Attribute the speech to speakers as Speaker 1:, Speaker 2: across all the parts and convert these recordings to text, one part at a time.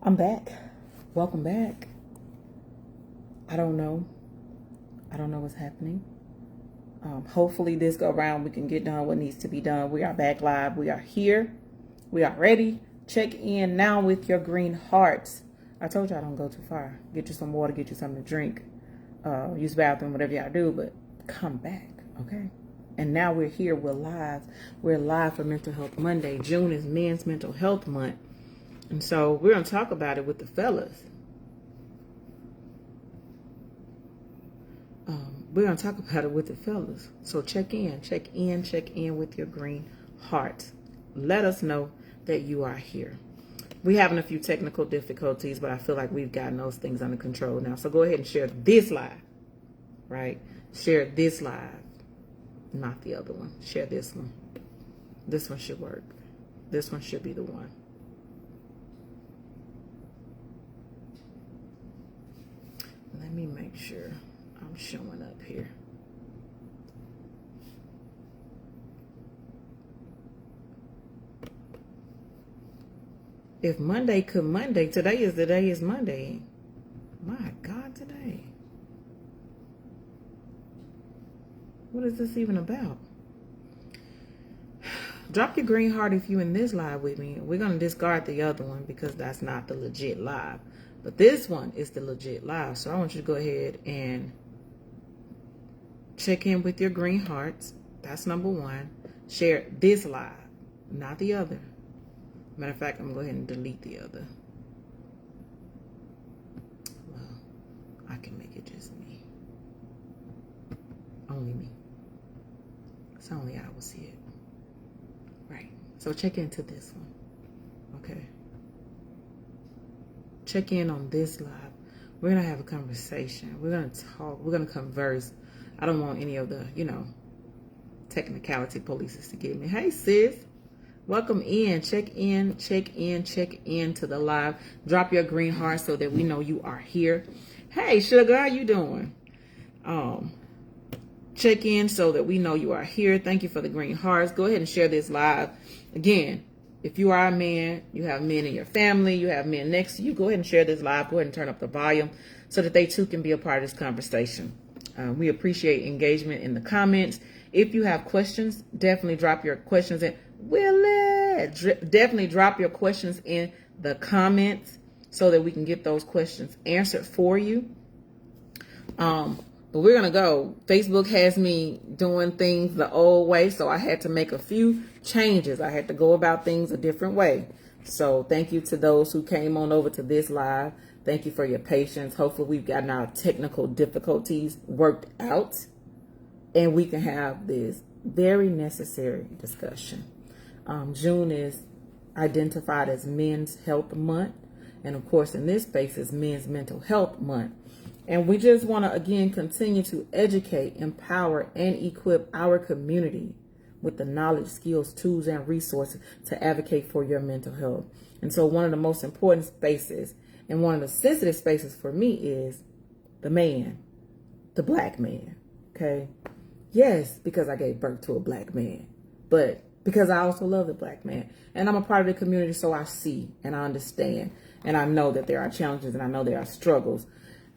Speaker 1: I'm back. Welcome back. I don't know. I don't know what's happening. Hopefully this go around we can get done what needs to be done. We are back live. We are here. We are ready. Check in now with your green hearts. I told you I don't go too far. Get you some water, get you something to drink, use the bathroom, whatever y'all do, but come back, okay? And now we're here. We're live. We're live for Mental Health Monday. June is Men's Mental Health Month. And so we're going to talk about it with the fellas. We're going to talk about it with the fellas. So check in with your green heart. Let us know that you are here. We're having a few technical difficulties, but I feel like we've gotten those things under control now. So go ahead and share this live, right? Share this live, not the other one. Share this one. This one should work. This one should be the one. Let me make sure I'm showing up here. If Monday could Monday, today is Monday. My God, today. What is this even about? Drop your green heart if you in this live with me. We're going to discard the other one because that's not the legit live. But this one is the legit live. So I want you to go ahead and check in with your green hearts. That's number one. Share this live, not the other. Matter of fact, I'm going to go ahead and delete the other. Well, I can make it just me. Only me. It's only I will see it. Right. So check into this one. Okay. Check in on this live. We're going to have a conversation. We're going to talk. We're going to converse. I don't want any of the, technicality polices to get me. Hey, sis. Welcome in. Check in to the live. Drop your green heart so that we know you are here. Hey, sugar, how you doing? Check in so that we know you are here. Thank you for the green hearts. Go ahead and share this live. Again, if you are a man, you have men in your family, you have men next to you, go ahead and share this live. Go ahead and turn up the volume so that they too can be a part of this conversation. We appreciate engagement in the comments. If you have questions, definitely drop your questions in. Definitely drop your questions in the comments so that we can get those questions answered for you. But we're going to go. Facebook has me doing things the old way, so I had to make a few changes. I had to go about things a different way. So thank you to those who came on over to this live. Thank you for your patience. Hopefully we've gotten our technical difficulties worked out and we can have this very necessary discussion. June is identified as Men's Health Month. And of course, in this space is Men's Mental Health Month. And we just want to, again, continue to educate, empower, and equip our community with the knowledge, skills, tools, and resources to advocate for your mental health. And so one of the most important spaces and one of the sensitive spaces for me is the man, the black man, okay? Yes, because I gave birth to a black man, but because I also love the black man. And I'm a part of the community, so I see and I understand. And I know that there are challenges and I know there are struggles.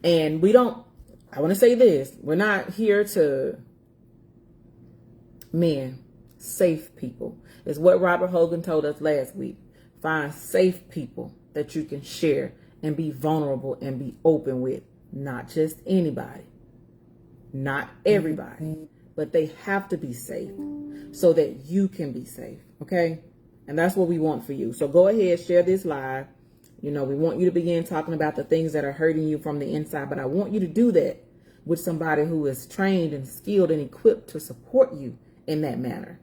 Speaker 1: And I want to say this, we're not here to safe people. It's what Robert Hogan told us last week. Find safe people that you can share and be vulnerable and be open with. Not just anybody, not everybody, but they have to be safe so that you can be safe, okay? And that's what we want for you. So go ahead, share this live. We want you to begin talking about the things that are hurting you from the inside, but I want you to do that with somebody who is trained and skilled and equipped to support you in that manner,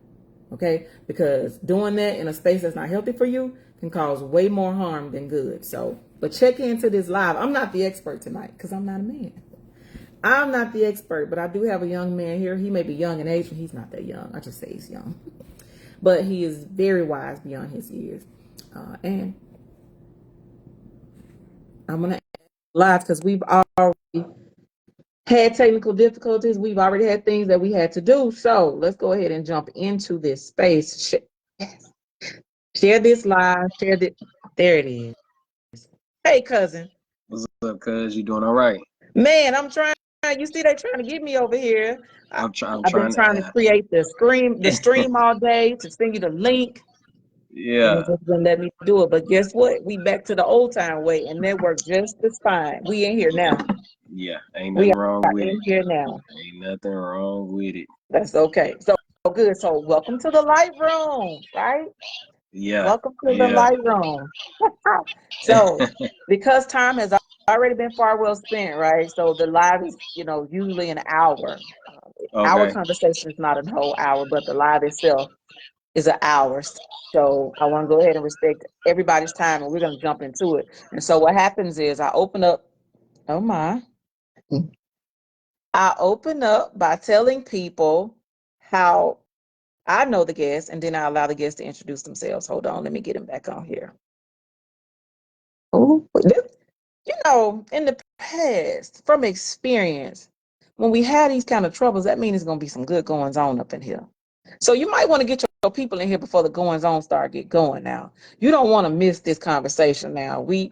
Speaker 1: okay? Because doing that in a space that's not healthy for you can cause way more harm than good. So, but check into this live. I'm not the expert tonight because I'm not a man. I'm not the expert, but I do have a young man here. He may be young in age, and he's not that young. I just say he's young. But he is very wise beyond his years. And I'm going to live because we've already had technical difficulties. We've already had things that we had to do. So let's go ahead and jump into this space. Yes. Share this live. Share this. There it is. Hey, cousin.
Speaker 2: What's up, cuz? You doing all right?
Speaker 1: Man, I'm trying. You see, they trying to get me over here. I,
Speaker 2: I'm
Speaker 1: I've been
Speaker 2: trying
Speaker 1: trying to
Speaker 2: to.
Speaker 1: create the stream all day to send you the link, and it
Speaker 2: Yeah,
Speaker 1: just wouldn't let me do it. But guess what? We back to the old time way, and that worked just as fine. We in here now.
Speaker 2: yeah. Ain't
Speaker 1: We
Speaker 2: nothing wrong
Speaker 1: are
Speaker 2: with it.
Speaker 1: in here now.
Speaker 2: Ain't nothing wrong with it.
Speaker 1: That's okay. So good. So welcome to the light room, right?
Speaker 2: Yeah,
Speaker 1: Welcome to the
Speaker 2: yeah.
Speaker 1: light room. So, because time has already been far well spent, right? So the live is, usually an hour. Our
Speaker 2: Okay,
Speaker 1: conversation is not a whole hour, but the live itself is an hour. So I want to go ahead and respect everybody's time, and we're going to jump into it. And so what happens is I open up. Oh my! I open up by telling people how I know the guest, and then I allow the guest to introduce themselves. Hold on, let me get him back on here. Oh, in the past, from experience, when we had these kind of troubles, that means it's going to be some good goings on up in here. So you might want to get your people in here before the goings on start get going. Now, you don't want to miss this conversation. Now, we're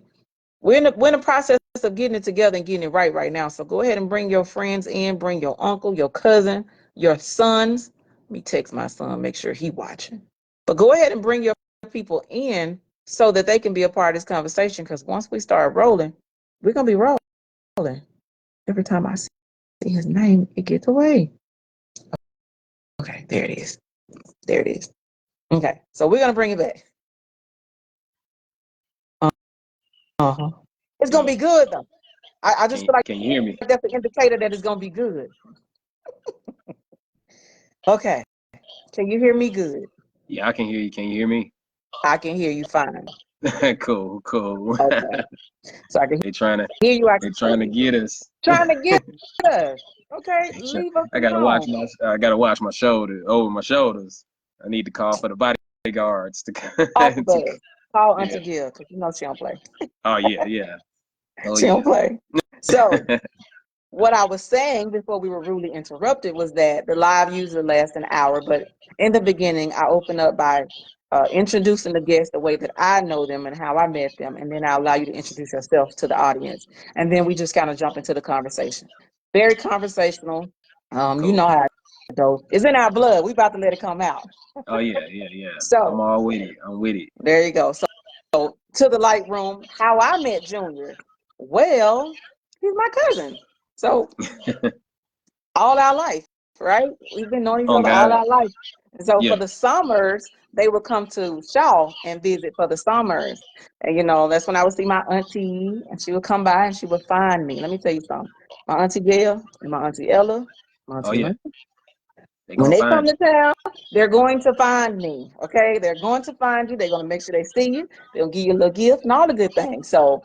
Speaker 1: in the process of getting it together and getting it right now. So go ahead and bring your friends in, bring your uncle, your cousin, your sons. Let me text my son, make sure he watching. But go ahead and bring your people in so that they can be a part of this conversation. Because once we start rolling, we're gonna be rolling. Every time I see his name, it gets away. Okay, there it is. There it is. Okay, so we're gonna bring it back. Uh-huh. It's gonna
Speaker 2: good.
Speaker 1: be good though. I just feel like
Speaker 2: Can you hear me?
Speaker 1: that's an indicator that it's gonna be good. Okay. Can you hear me good?
Speaker 2: Yeah, I can hear you. Can you hear me?
Speaker 1: I can hear you fine.
Speaker 2: Cool, cool.
Speaker 1: Okay. So I can
Speaker 2: They trying to
Speaker 1: hear you. I
Speaker 2: they
Speaker 1: can
Speaker 2: trying to
Speaker 1: see you.
Speaker 2: get us.
Speaker 1: Trying to get us. Okay. Leave us alone.
Speaker 2: I gotta watch my shoulder over my shoulders. I need to call for the bodyguards to
Speaker 1: Off of
Speaker 2: to
Speaker 1: us. Call
Speaker 2: yeah.
Speaker 1: Auntie Jill because you know she don't play.
Speaker 2: Oh yeah, yeah. Oh
Speaker 1: She don't
Speaker 2: yeah.
Speaker 1: play. So what I was saying before we were rudely interrupted was that the live usually lasts an hour, but in the beginning, I open up by introducing the guests the way that I know them and how I met them, and then I allow you to introduce yourself to the audience, and then we just kind of jump into the conversation. Very conversational. You
Speaker 2: Cool.
Speaker 1: know how it goes. It's in our blood. We about to let it come out.
Speaker 2: Oh yeah, yeah, yeah. I'm
Speaker 1: So
Speaker 2: all with it. I'm with it.
Speaker 1: there you go. So to the light room, how I met Junior. Well, he's my cousin. So all our life, right? We've been knowing each
Speaker 2: Oh
Speaker 1: other all
Speaker 2: God.
Speaker 1: our life. And so for
Speaker 2: Yeah.
Speaker 1: the summers, they would come to Shaw and visit for the summers. And that's when I would see my auntie, and she would come by and she would find me. Let me tell you something. My auntie Gail and my auntie Ella, my
Speaker 2: Oh
Speaker 1: auntie
Speaker 2: yeah.
Speaker 1: Lynn,
Speaker 2: They
Speaker 1: when
Speaker 2: gonna
Speaker 1: they come
Speaker 2: find
Speaker 1: to town, they're going to find me. Okay, they're going to find you. They're going to make sure they see you. They'll give you a little gift and all the good things. So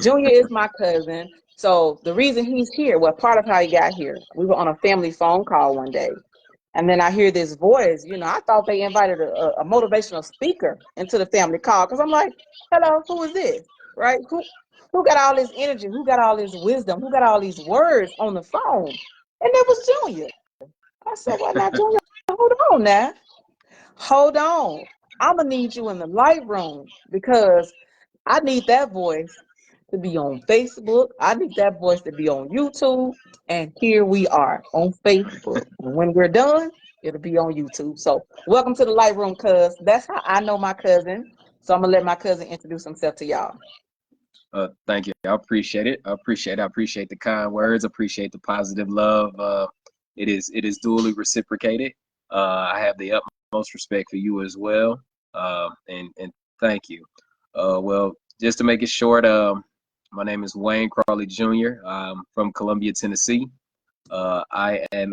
Speaker 1: Junior is my cousin. So the reason he's here, well, part of how he got here, we were on a family phone call one day. And then I hear this voice, I thought they invited a motivational speaker into the family call. Cause I'm like, hello, who is this? Right? Who got all this energy? Who got all this wisdom? Who got all these words on the phone? And it was Junior. I said, well, now, Junior, hold on now. Hold on. I'm going to need you in the light room because I need that voice to be on Facebook. I need that voice to be on YouTube. And here we are on Facebook. And when we're done, it'll be on YouTube. So welcome to the light room, cuz. That's how I know my cousin. So I'm going to let my cousin introduce himself to y'all.
Speaker 2: thank you. I appreciate it. I appreciate the kind words. Appreciate the positive love. It is duly reciprocated. I have the utmost respect for you as well. And thank you. Well, just to make it short, my name is Wayne Crowley Jr. I'm from Columbia, Tennessee. I have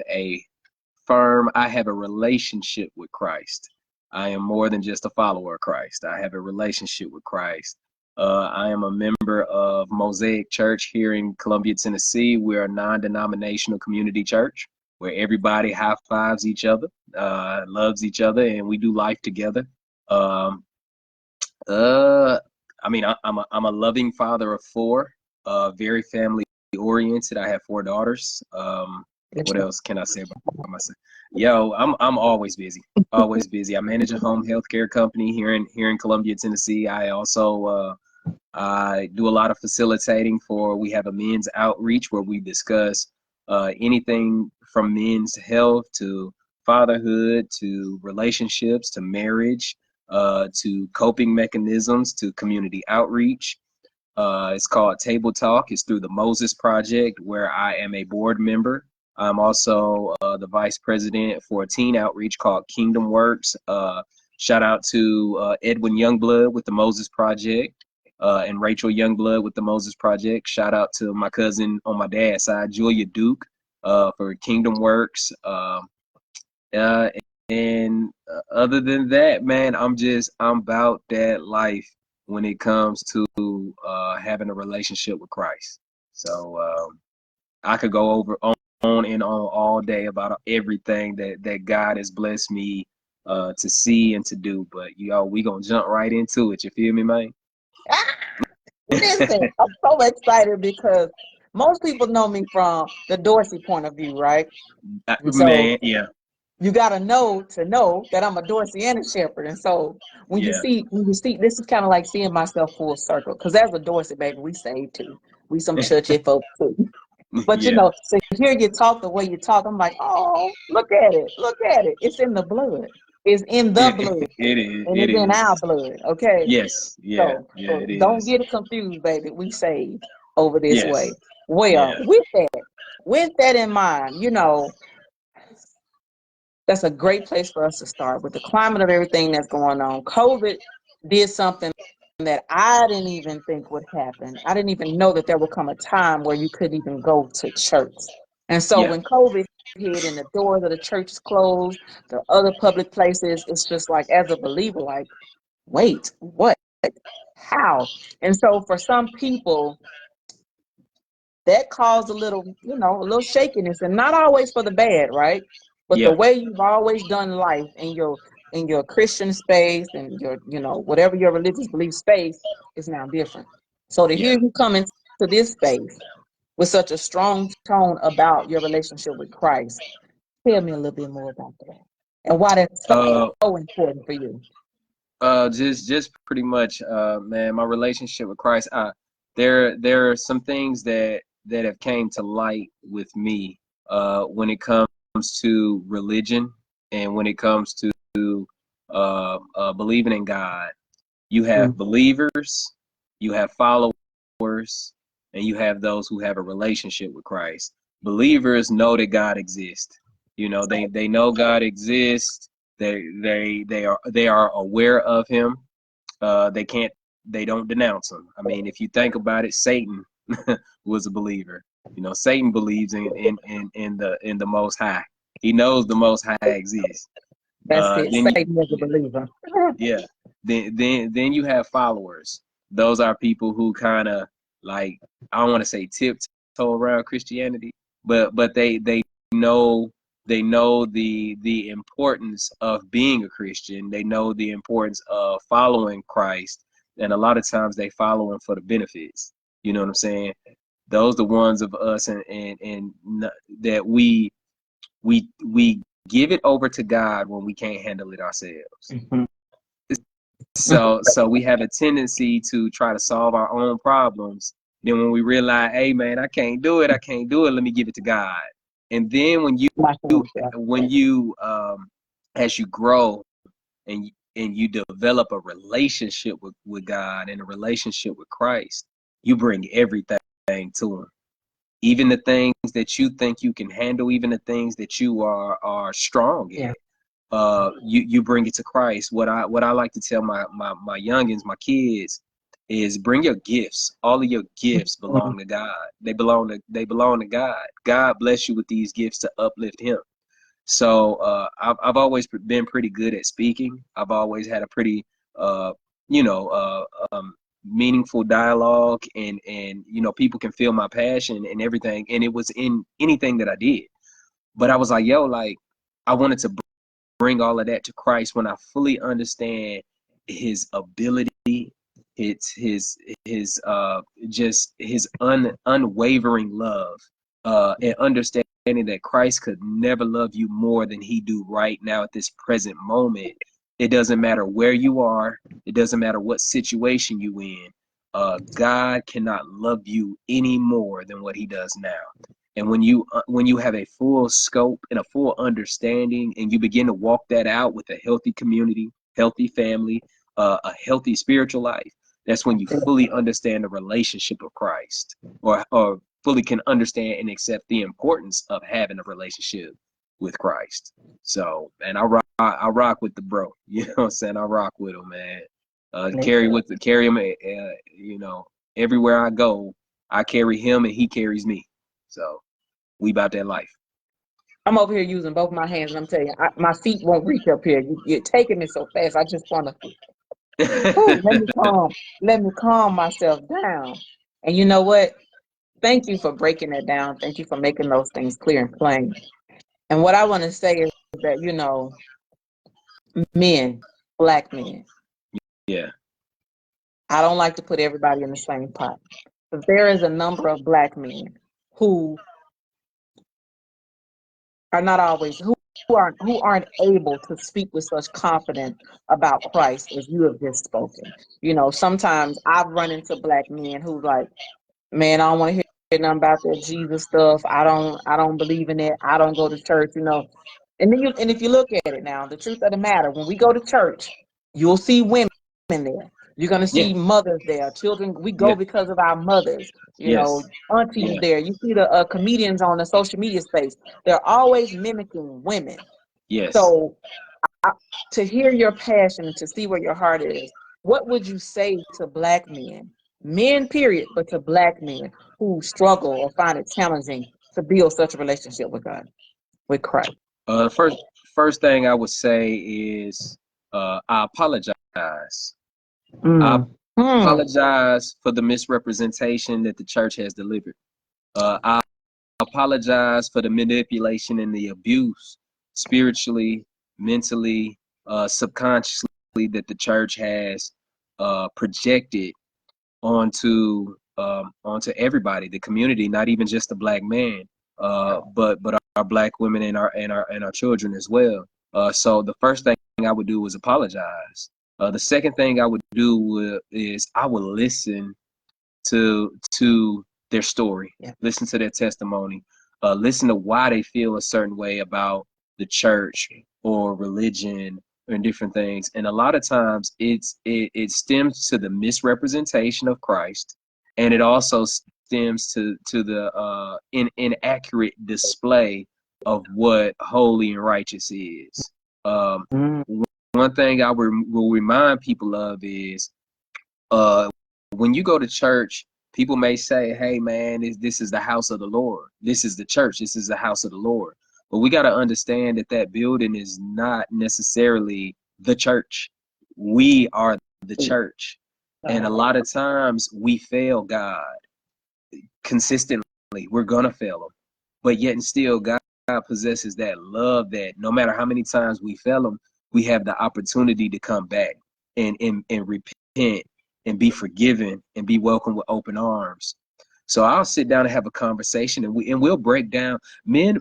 Speaker 2: a relationship with Christ. I am more than just a follower of Christ. I have a relationship with Christ. I am a member of Mosaic Church here in Columbia, Tennessee. We're a non-denominational community church where everybody high fives each other, loves each other, and we do life together. Um, uh, I'm a loving father of four, very family oriented. I have four daughters. What else can I say about myself? Yo, I'm always busy. Always busy. I manage a home health care company here in Columbia, Tennessee. I also I do a lot of facilitating we have a men's outreach where we discuss anything from men's health to fatherhood to relationships to marriage to coping mechanisms to community outreach. It's called Table Talk. It's through the Moses Project, where I am a board member. I'm also the vice president for a teen outreach called Kingdom Works. Shout out to Edwin Youngblood with the Moses Project and Rachel Youngblood with the Moses Project. Shout out to my cousin on my dad's side, Julia Duke, for Kingdom Works. Uh, and other than that, man, I'm about that life when it comes to having a relationship with Christ. So I could go on and on all day about everything that God has blessed me to see and to do. But we gonna jump right into it. You feel me, man?
Speaker 3: Listen, I'm so excited because most people know me from the Dorsey point of view, right? And so
Speaker 2: Man, yeah,
Speaker 3: you got to know that I'm a Dorsey and a Shepherd. And so when you
Speaker 2: yeah,
Speaker 3: see, this is kind of like seeing myself full circle. Because as a Dorsey, baby, we saved too. We some churchy folks too. But
Speaker 2: yeah.
Speaker 3: so hear you talk the way you talk. I'm like, oh, look at it. Look at it. It's in the blood. It's in the blood.
Speaker 2: It is.
Speaker 3: And
Speaker 2: It
Speaker 3: it's in our
Speaker 2: is.
Speaker 3: blood. Okay.
Speaker 2: Yes. Yeah.
Speaker 3: So,
Speaker 2: Yeah.
Speaker 3: so
Speaker 2: It
Speaker 3: don't
Speaker 2: is.
Speaker 3: get it confused, baby. We saved over this way.
Speaker 2: Yes.
Speaker 3: Well,
Speaker 2: Yeah.
Speaker 3: with that in mind, that's a great place for us to start with the climate of everything that's going on. COVID did something that I didn't even think would happen. I didn't even know that there would come a time where you couldn't even go to church. And so
Speaker 2: Yeah.
Speaker 3: when COVID hit and the doors of the churches closed, the other public places, it's just like, as a believer, like, wait, what? How? And so for some people, that caused a little shakiness, and not always for the bad, right? But the
Speaker 2: Yeah.
Speaker 3: way you've always done life in your Christian space and whatever your religious belief space is now different. So to
Speaker 2: Yeah.
Speaker 3: hear you come into this space with such a strong tone about your relationship with Christ, tell me a little bit more about that and why that's
Speaker 2: Uh.
Speaker 3: so important for you.
Speaker 2: Just pretty much, man. My relationship with Christ. There are some things that have came to light with me. When it comes to religion and when it comes to believing in God. You have
Speaker 3: Mm.
Speaker 2: believers, you have followers, and you have those who have a relationship with Christ. Believers know that God exists. They know God exists. They are aware of Him. They don't denounce Him. I mean, if you think about it, Satan was a believer. Satan believes in the Most High. He knows the Most High exists.
Speaker 3: That's it.
Speaker 2: Then
Speaker 3: Satan is a believer.
Speaker 2: yeah. Then you have followers. Those are people who kind of like, I don't want to say tiptoe around Christianity, but they know the importance of being a Christian. They know the importance of following Christ, and a lot of times they follow him for the benefits. You know what I'm saying? Those the ones of us that we give it over to God when we can't handle it ourselves.
Speaker 3: Mhm.
Speaker 2: So we have a tendency to try to solve our own problems. Then when we realize, hey man, I can't do it, let me give it to God. And then
Speaker 3: Like,
Speaker 2: when you as you grow and you develop a relationship with God and a relationship with Christ, you bring everything to him. Even the things that you think you can handle, even the things that you are strong
Speaker 3: yeah.
Speaker 2: at, you bring it to Christ. What I like to tell my youngins, my kids, is bring your gifts. All of your gifts
Speaker 3: Mhm.
Speaker 2: belong to God. They belong to God. God bless you with these gifts to uplift Him. So I've always been pretty good at speaking. I've always had a pretty you know meaningful dialogue, and people can feel my passion and everything, and it was in anything that I did. But I was like, yo, like I wanted to bring all of that to Christ when I fully understand His ability, just His unwavering love, and understanding that Christ could never love you more than He do right now at this present moment. It doesn't matter where you are. It doesn't matter what situation you in. God cannot love you any more than what he does now. And when you have a full scope and a full understanding, and you begin to walk that out with a healthy community, healthy family, a healthy spiritual life, that's when you fully understand the relationship of Christ, or fully can understand and accept the importance of having a relationship with Christ. So, and I rock with the bro. You know what I'm saying? I rock with him, man. Carry him. You know, everywhere I go, I carry him and he carries me. So we about that life.
Speaker 3: I'm over here using both my hands, and I'm telling you, my feet won't reach up here. You're taking me so fast. I just want to let me calm myself down. And you know what? Thank you for breaking that down. Thank you for making those things clear and plain. And what I want to say is that, you know, men, black men,
Speaker 2: Yeah.
Speaker 3: I don't like to put everybody in the same pot. But there is a number of black men who are not always who aren't able to speak with such confidence about Christ as you have just spoken. You know, sometimes I've run into black men who like, man, I don't want to hear nothing about that Jesus stuff. I don't believe in it. I don't go to church, you know. And if you look at it now, the truth of the matter, when we go to church, you'll see women there. You're gonna
Speaker 2: Yeah.
Speaker 3: see mothers there, children. We go
Speaker 2: Yeah.
Speaker 3: because of our mothers, you know,
Speaker 2: Yes.
Speaker 3: aunties
Speaker 2: Yeah.
Speaker 3: there. You see the comedians on the social media space. They're always mimicking women.
Speaker 2: Yes.
Speaker 3: So to hear your passion and to see where your heart is, what would you say to black men, period, but to black men who struggle or find it challenging to build such a relationship with God, with Christ?
Speaker 2: First thing I would say is I apologize. I
Speaker 3: Mm. Mm.
Speaker 2: apologize for the misrepresentation that the church has delivered. I apologize for the manipulation and the abuse, spiritually, mentally, subconsciously, that the church has projected onto everybody, the community, not even just the black man, but our black women and our children as well. So the first thing I would do was apologize. The second thing I would do is I would listen to their story,
Speaker 3: Yeah.
Speaker 2: listen to their testimony, listen to why they feel a certain way about the church or religion and different things. And a lot of times it stems to the misrepresentation of Christ, and it also stems to the inaccurate display of what holy and righteous is. Um,
Speaker 3: Mm.
Speaker 2: One thing I will remind people of is uh, when you go to church, people may say, "Hey, man, this is the house of the Lord. This is the church. This is the house of the Lord." But we got to understand that that building is not necessarily the church. We are the church, and a lot of times we fail God consistently. We're gonna fail Him, but yet and still, God possesses that love that no matter how many times we fail Him, we have the opportunity to come back and repent and be forgiven and be welcomed with open arms. So I'll sit down and have a conversation, and we'll break down. Men,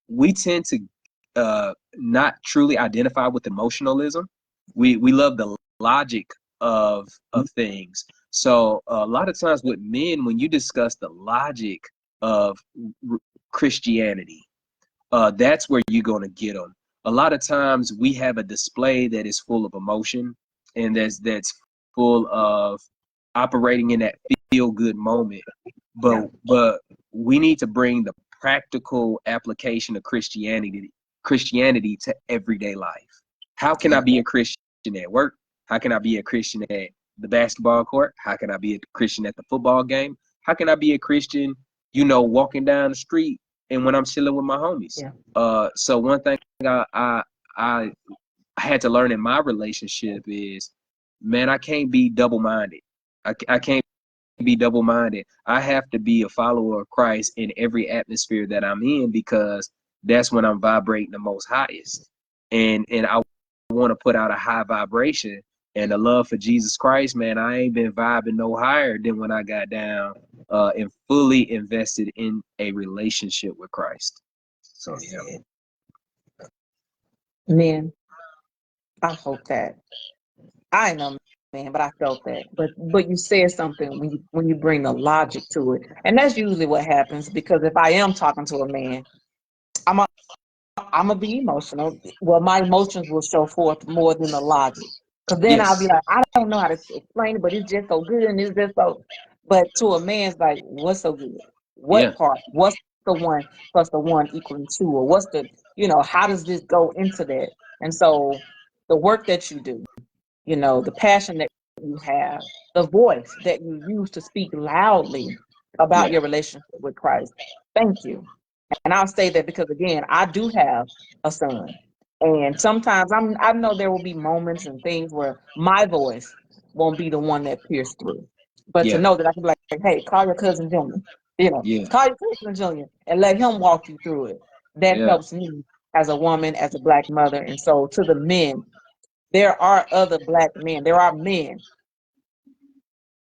Speaker 2: we tend to not truly identify with emotionalism. We love the logic of things. So a lot of times with men, when you discuss the logic of Christianity, that's where you're going to get them. A lot of times we have a display that is full of emotion, and that's full of operating in that feel good moment. But we need to bring the practical application of Christianity to everyday life. How can I be a Christian at work? How can I be a Christian at the basketball court? How can I be a Christian at the football game? How can I be a Christian, walking down the street and when I'm chilling with my homies?
Speaker 3: Yeah.
Speaker 2: So one thing I had to learn in my relationship is, man, I can't be double-minded. I can't be double-minded. I have to be a follower of Christ in every atmosphere that I'm in, because that's when I'm vibrating the most highest. And I want to put out a high vibration. And the love for Jesus Christ, man, I ain't been vibing no higher than when I got down and fully invested in a relationship with Christ. So yeah.
Speaker 3: Men, I hope that I know man, but I felt that. But you said something when you bring the logic to it, and that's usually what happens. Because if I am talking to a man, I'm I'm gonna be emotional. Well, my emotions will show forth more than the logic. Because then I'll be
Speaker 2: Yes.
Speaker 3: like, I don't know how to explain it, but it's just so good and it's just so. But to a man, it's like, what's so good?
Speaker 2: Yeah.
Speaker 3: What part? What's the one plus the one equaling two? Or what's the, how does this go into that? And so the work that you do, the passion that you have, the voice that you use to speak loudly about
Speaker 2: Yeah.
Speaker 3: your relationship with Christ. Thank you. And I'll say that because again, I do have a son. And sometimes I know there will be moments and things where my voice won't be the one that pierced through. But to
Speaker 2: Yeah.
Speaker 3: know that I can be like, hey, call your cousin Junior,
Speaker 2: Yeah.
Speaker 3: call your cousin Junior and let him walk you through it. That
Speaker 2: Yeah.
Speaker 3: helps me as a woman, as a Black mother. And so to the men, there are other Black men, there are men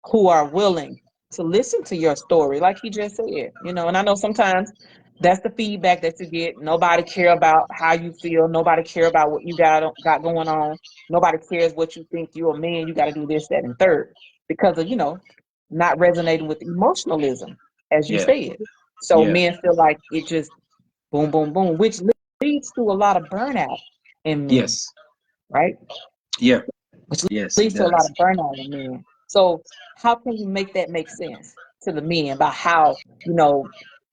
Speaker 3: who are willing to listen to your story, like he just said, and I know sometimes that's the feedback that you get. Nobody care about how you feel. Nobody care about what you got going on. Nobody cares what you think. You're a man. You got to do this, that, and third because of, not resonating with emotionalism, as you
Speaker 2: Yeah.
Speaker 3: said. So
Speaker 2: Yeah.
Speaker 3: men feel like it just boom, boom, boom, which leads to a lot of burnout in men,
Speaker 2: Yes.
Speaker 3: right?
Speaker 2: Yeah.
Speaker 3: Which
Speaker 2: Yes, it
Speaker 3: leads to a lot
Speaker 2: does.
Speaker 3: of burnout in men. So how can you make that make sense to the men about how,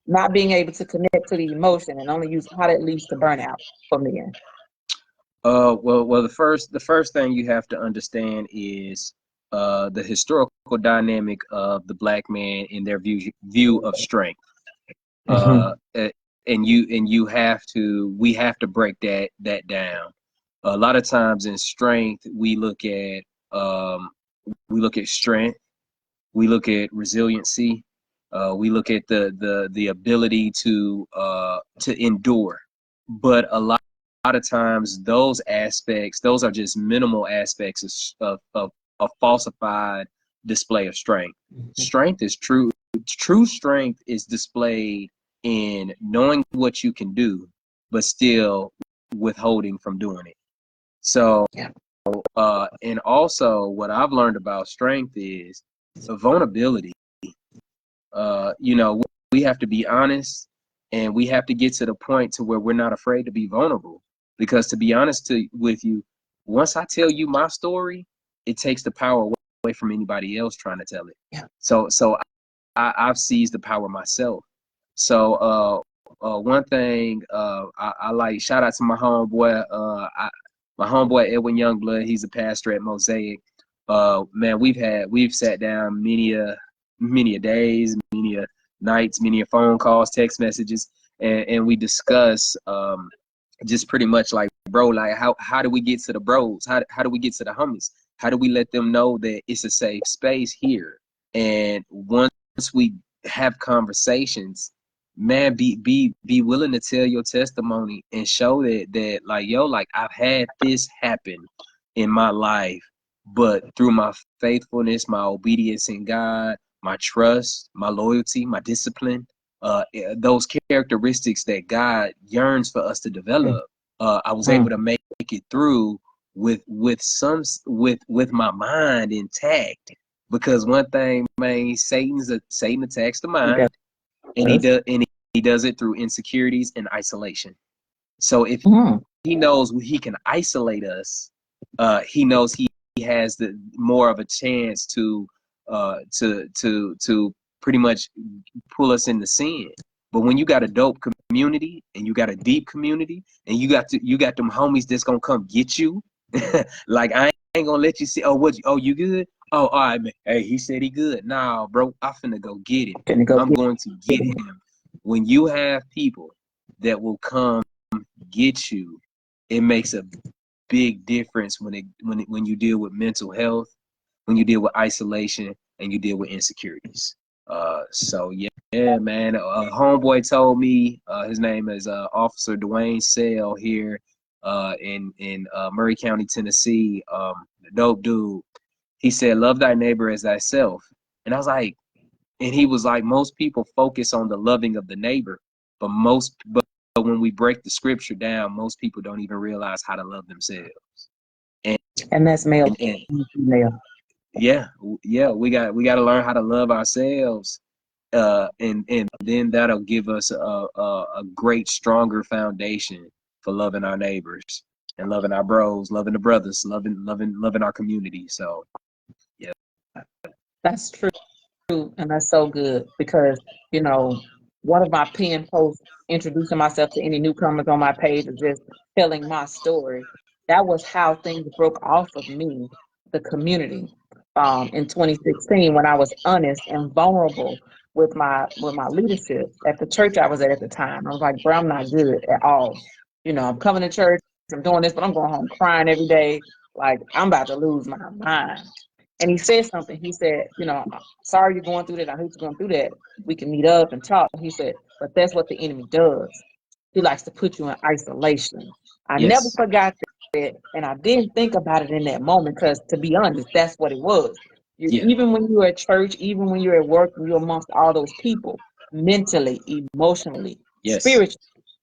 Speaker 3: not being able to connect to the emotion and only use how that leads to burnout for men?
Speaker 2: Well, the first thing you have to understand is the historical dynamic of the black man in their view of strength.
Speaker 3: Mm-hmm.
Speaker 2: And you have to we have to break that down. A lot of times in strength, um, we look at strength, we look at resiliency, we look at the ability to endure. But a lot of times those are just minimal aspects of a falsified display of strength. Strength is true strength is displayed in knowing what you can do, but still withholding from doing it. So,
Speaker 3: Yeah.
Speaker 2: and also what I've learned about strength is vulnerability. We have to be honest, and we have to get to the point to where we're not afraid to be vulnerable. Because to be honest with you, once I tell you my story, it takes the power away from anybody else trying to tell it.
Speaker 3: Yeah.
Speaker 2: So I've seized the power myself. So one thing I like, shout out to my homeboy, my homeboy Edwin Youngblood. He's a pastor at Mosaic. Man, we've sat down many a days, many a nights, many a phone calls, text messages, and we discuss just pretty much like, bro, like how do we get to the bros? How do we get to the homies? How do we let them know that it's a safe space here? And once we have conversations, man, be willing to tell your testimony and show that like, yo, like I've had this happen in my life, but through my faithfulness, my obedience in God, my trust, my loyalty, my discipline, those characteristics that God yearns for us to develop, I was able
Speaker 3: Mm-hmm.
Speaker 2: to make it through with my mind intact. Because one thing, man, Satan attacks the
Speaker 3: He
Speaker 2: mind, and
Speaker 3: does.
Speaker 2: he does it through insecurities and isolation. So if
Speaker 3: Mm-hmm.
Speaker 2: he knows he can isolate us, he knows he has the more of a chance to pretty much pull us into sin. But when you got a dope community and you got a deep community and you got them homies that's gonna come get you, like I ain't gonna let you see. You good? Oh, all right, man. Hey, he said he good. Nah, bro, I finna go get him.
Speaker 3: Can you go
Speaker 2: I'm
Speaker 3: get
Speaker 2: going to get
Speaker 3: him?
Speaker 2: him. When you have people that will come get you, it makes a big difference when you deal with mental health, when you deal with isolation, and you deal with insecurities. So yeah, man. Homeboy told me, his name is Officer Dwayne Sale here in Murray County, Tennessee. Dope dude. He said, "Love thy neighbor as thyself," and I was like, and he was like, most people focus on the loving of the neighbor, but when we break the scripture down, most people don't even realize how to love themselves. And
Speaker 3: And that's male
Speaker 2: and
Speaker 3: and female.
Speaker 2: yeah, we got to learn how to love ourselves, and then that'll give us a great, stronger foundation for loving our neighbors and loving our bros, loving the brothers, loving our community. So yeah,
Speaker 3: That's true. And that's so good because, you know, one of my pinned posts introducing myself to any newcomers on my page is just telling my story. That was how things broke off of me, the community, in 2016 when I was honest and vulnerable with my leadership at the church I was at the time. I was like, bro, I'm not good at all. You know, I'm coming to church, I'm doing this, but I'm going home crying every day. Like I'm about to lose my mind. And he said something. He said, you know, sorry you're going through that. I hate you're going through that. We can meet up and talk. He said, but that's what the enemy does. He likes to put you in isolation. I never
Speaker 2: yes,
Speaker 3: forgot that, and I didn't think about it in that moment because, to be honest, that's what it was. You,
Speaker 2: yeah,
Speaker 3: even when you're at church, even when you're at work, and you're amongst all those people, mentally, emotionally,
Speaker 2: yes,
Speaker 3: spiritually,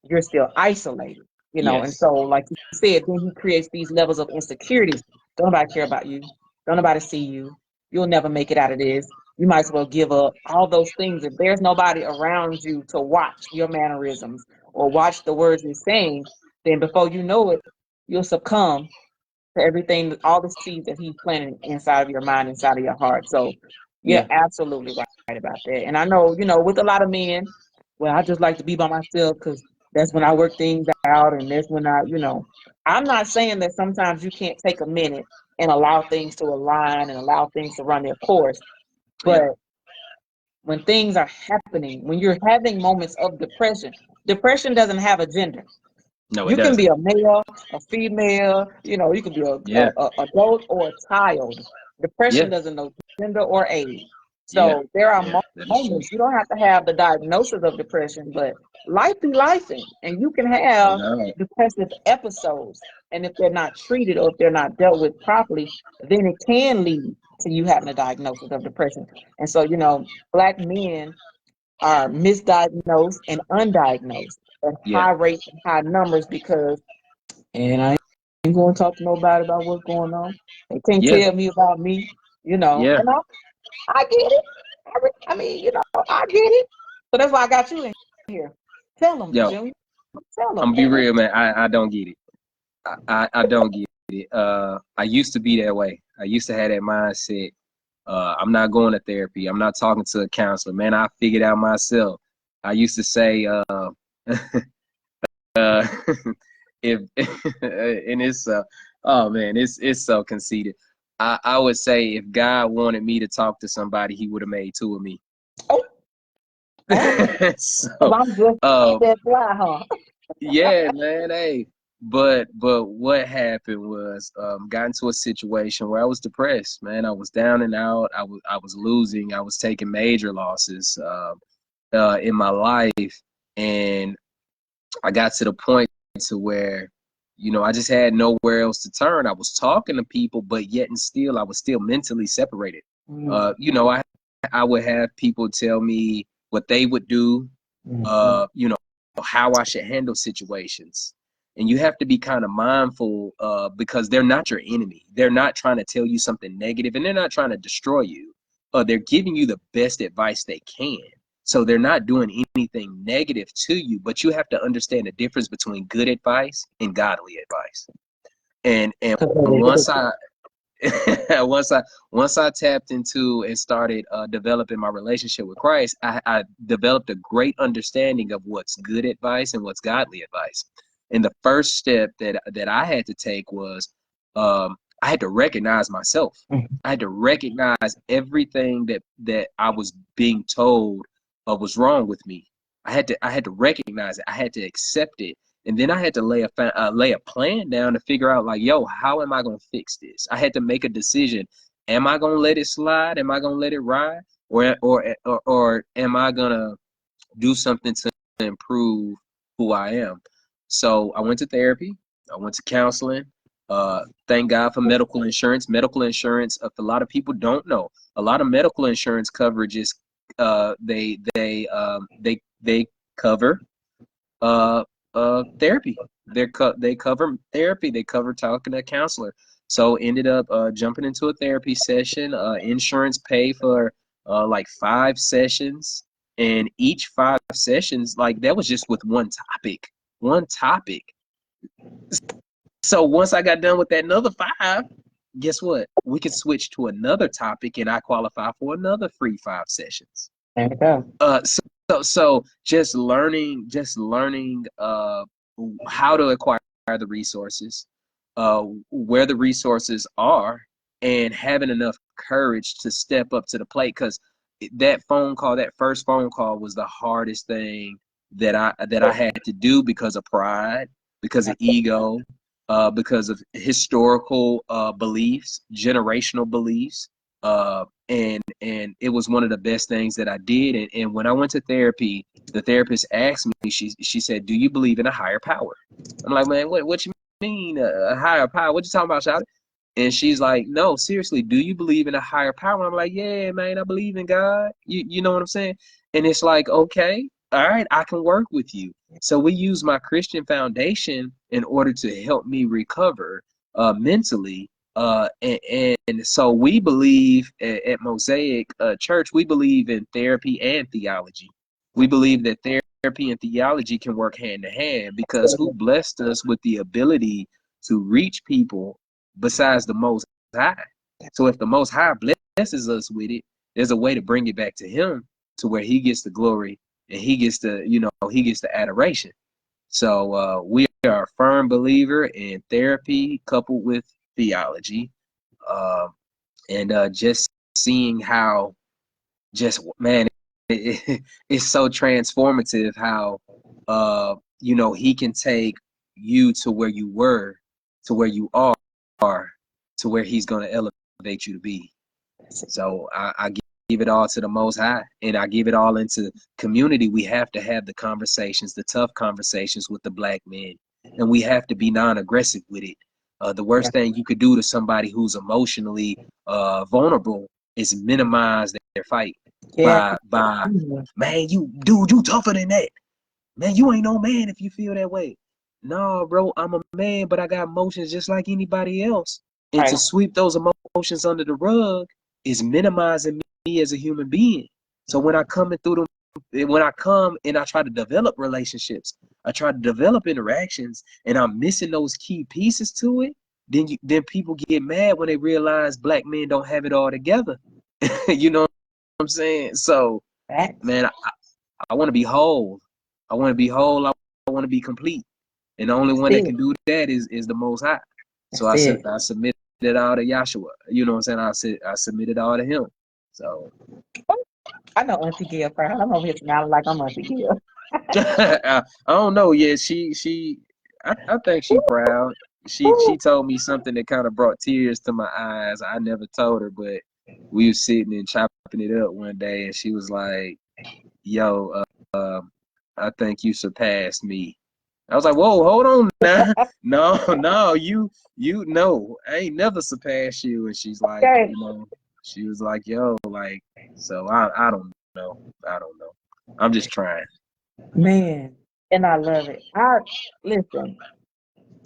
Speaker 3: you're still isolated. You know, and
Speaker 2: yes,
Speaker 3: so, like you said, then he creates these levels of insecurities. Don't nobody care about you. Don't nobody see you. You'll never make it out of this. You might as well give up. All those things. If there's nobody around you to watch your mannerisms or watch the words you're saying, then before you know it, you'll succumb to everything, all the seeds that he's planted inside of your mind, inside of your heart. So you're
Speaker 2: yeah,
Speaker 3: absolutely right about that. And I know, you know, with a lot of men, well, I just like to be by myself because that's when I work things out and that's when I, you know, I'm not saying that sometimes you can't take a minute and allow things to align and allow things to run their course.
Speaker 2: yeah.
Speaker 3: But when things are happening, when you're having moments of depression, depression doesn't have a gender.
Speaker 2: No, it
Speaker 3: You can be
Speaker 2: doesn't.
Speaker 3: a male, a female, you know, you can be
Speaker 2: Yeah,
Speaker 3: a adult or a child. Depression
Speaker 2: yeah,
Speaker 3: doesn't know gender or age.
Speaker 2: yeah,
Speaker 3: So there are
Speaker 2: yeah. That is true.
Speaker 3: moments you don't have to have the diagnosis of depression, but life be lifing, and you can
Speaker 2: Oh
Speaker 3: have
Speaker 2: God.
Speaker 3: depressive episodes. And if they're not treated or if they're not dealt with properly, then it can lead to you having a diagnosis of depression. And so, you know, Black men are misdiagnosed and undiagnosed at
Speaker 2: Yeah,
Speaker 3: high rates and high numbers because, and I ain't going to talk to nobody about what's going on. They can't
Speaker 2: yeah,
Speaker 3: tell me about me, you know.
Speaker 2: yeah.
Speaker 3: And I get it. I mean, you know, I get it. So that's why I got you in here. Tell them,
Speaker 2: Yo,
Speaker 3: Junior. Tell
Speaker 2: I'm
Speaker 3: them,
Speaker 2: gonna be
Speaker 3: man.
Speaker 2: real, man. I don't get it. I don't get it. I used to be that way. I used to have that mindset. I'm not going to therapy. I'm not talking to a counselor. Man, I figured out myself. I used to say, uh, if and it's oh man, it's so conceited. I would say if God wanted me to talk to somebody, He would have made two of me.
Speaker 3: Oh, oh, because
Speaker 2: So,
Speaker 3: I'm just
Speaker 2: uh,
Speaker 3: that fly, huh?
Speaker 2: yeah, man, hey. But what happened was got into a situation where I was depressed, man. I was down and out. I was losing. I was taking major losses in my life, and I got to the point to where, I just had nowhere else to turn. I was talking to people, but yet and still, I was still mentally separated.
Speaker 3: Mm,
Speaker 2: I would have people tell me what they would do,
Speaker 3: mm,
Speaker 2: how I should handle situations. And you have to be kind of mindful because they're not your enemy. They're not trying to tell you something negative, and they're not trying to destroy you. They're giving you the best advice they can. So they're not doing anything negative to you, but you have to understand the difference between good advice and godly advice. And once I once I tapped into and started developing my relationship with Christ, I developed a great understanding of what's good advice and what's godly advice. And the first step that I had to take was I had to recognize myself.
Speaker 3: mm.
Speaker 2: I had to recognize everything that I was being told was wrong with me. I had to recognize it. I had to accept it, and then I had to lay a plan down to figure out, like, yo, how am I gonna fix this? I had to make a decision. Am I gonna let it slide? Am I gonna let it ride? Or am I gonna do something to improve who I am? So I went to therapy. I went to counseling. Thank God for medical insurance. Medical insurance, if a lot of people don't know, a lot of medical insurance coverages, they cover therapy. They cover therapy. They cover talking to a counselor. So ended up jumping into a therapy session. Insurance paid for like 5 sessions, and each 5 sessions, like that was just with one topic, one topic. So once I got done with that another 5, guess what? We could switch to another topic, and I qualify for another free 5 sessions.
Speaker 3: There you go.
Speaker 2: So just learning how to acquire the resources, where the resources are, and having enough courage to step up to the plate. Because that first phone call was the hardest thing that I had to do because of pride, because of ego, because of historical beliefs, generational beliefs. And it was one of the best things that I did. And when I went to therapy, the therapist asked me, she said, "Do you believe in a higher power?" I'm like, "Man, what you mean a higher power? What you talking about, Shawty?" And she's like, "No, seriously, do you believe in a higher power?" I'm like, "Yeah, man, I believe in God." You know what I'm saying? And it's like, okay, all right, I can work with you. So we use my Christian foundation in order to help me recover mentally. And so we believe at Mosaic Church, we believe in therapy and theology. We believe that therapy and theology can work hand in hand, because who blessed us with the ability to reach people besides the Most High? So if the Most High blesses us with it, there's a way to bring it back to Him, to where He gets the glory and He gets the adoration. So we are a firm believer in therapy coupled with theology, and just seeing how, man, it's so transformative how He can take you to where you were, to where you are, to where He's going to elevate you to be. So I give it all to the Most High, and I give it all into community. We have to have the conversations, the tough conversations with the Black men, and we have to be non-aggressive with it. The worst thing you could do to somebody who's emotionally vulnerable is minimize their fight by man, you tougher than that. Man, you ain't no man if you feel that way. No, bro, I'm a man, but I got emotions just like anybody else. And to sweep those emotions under the rug is minimizing me as a human being. So when I come and I try to develop relationships, I try to develop interactions, and I'm missing those key pieces to it, then people get mad when they realize Black men don't have it all together. You know what I'm saying? So, man, I want to be whole. I want to be whole. I want to be complete. And the only one that can do that is the Most High. So I submitted it all to Yahshua. You know what I'm saying? I submitted all to Him. So
Speaker 3: I know Auntie Gail proud. I'm over here smiling like I'm Auntie Gail.
Speaker 2: I don't know. Yeah, I think she proud. She told me something that kind of brought tears to my eyes. I never told her, but we were sitting and chopping it up one day, and she was like, "Yo, I think you surpassed me." I was like, "Whoa, hold on now." No, you know, I ain't never surpassed you. And she's like, she was like, "Yo, like," so I don't know. I'm just trying.
Speaker 3: Man, and I love it. Listen,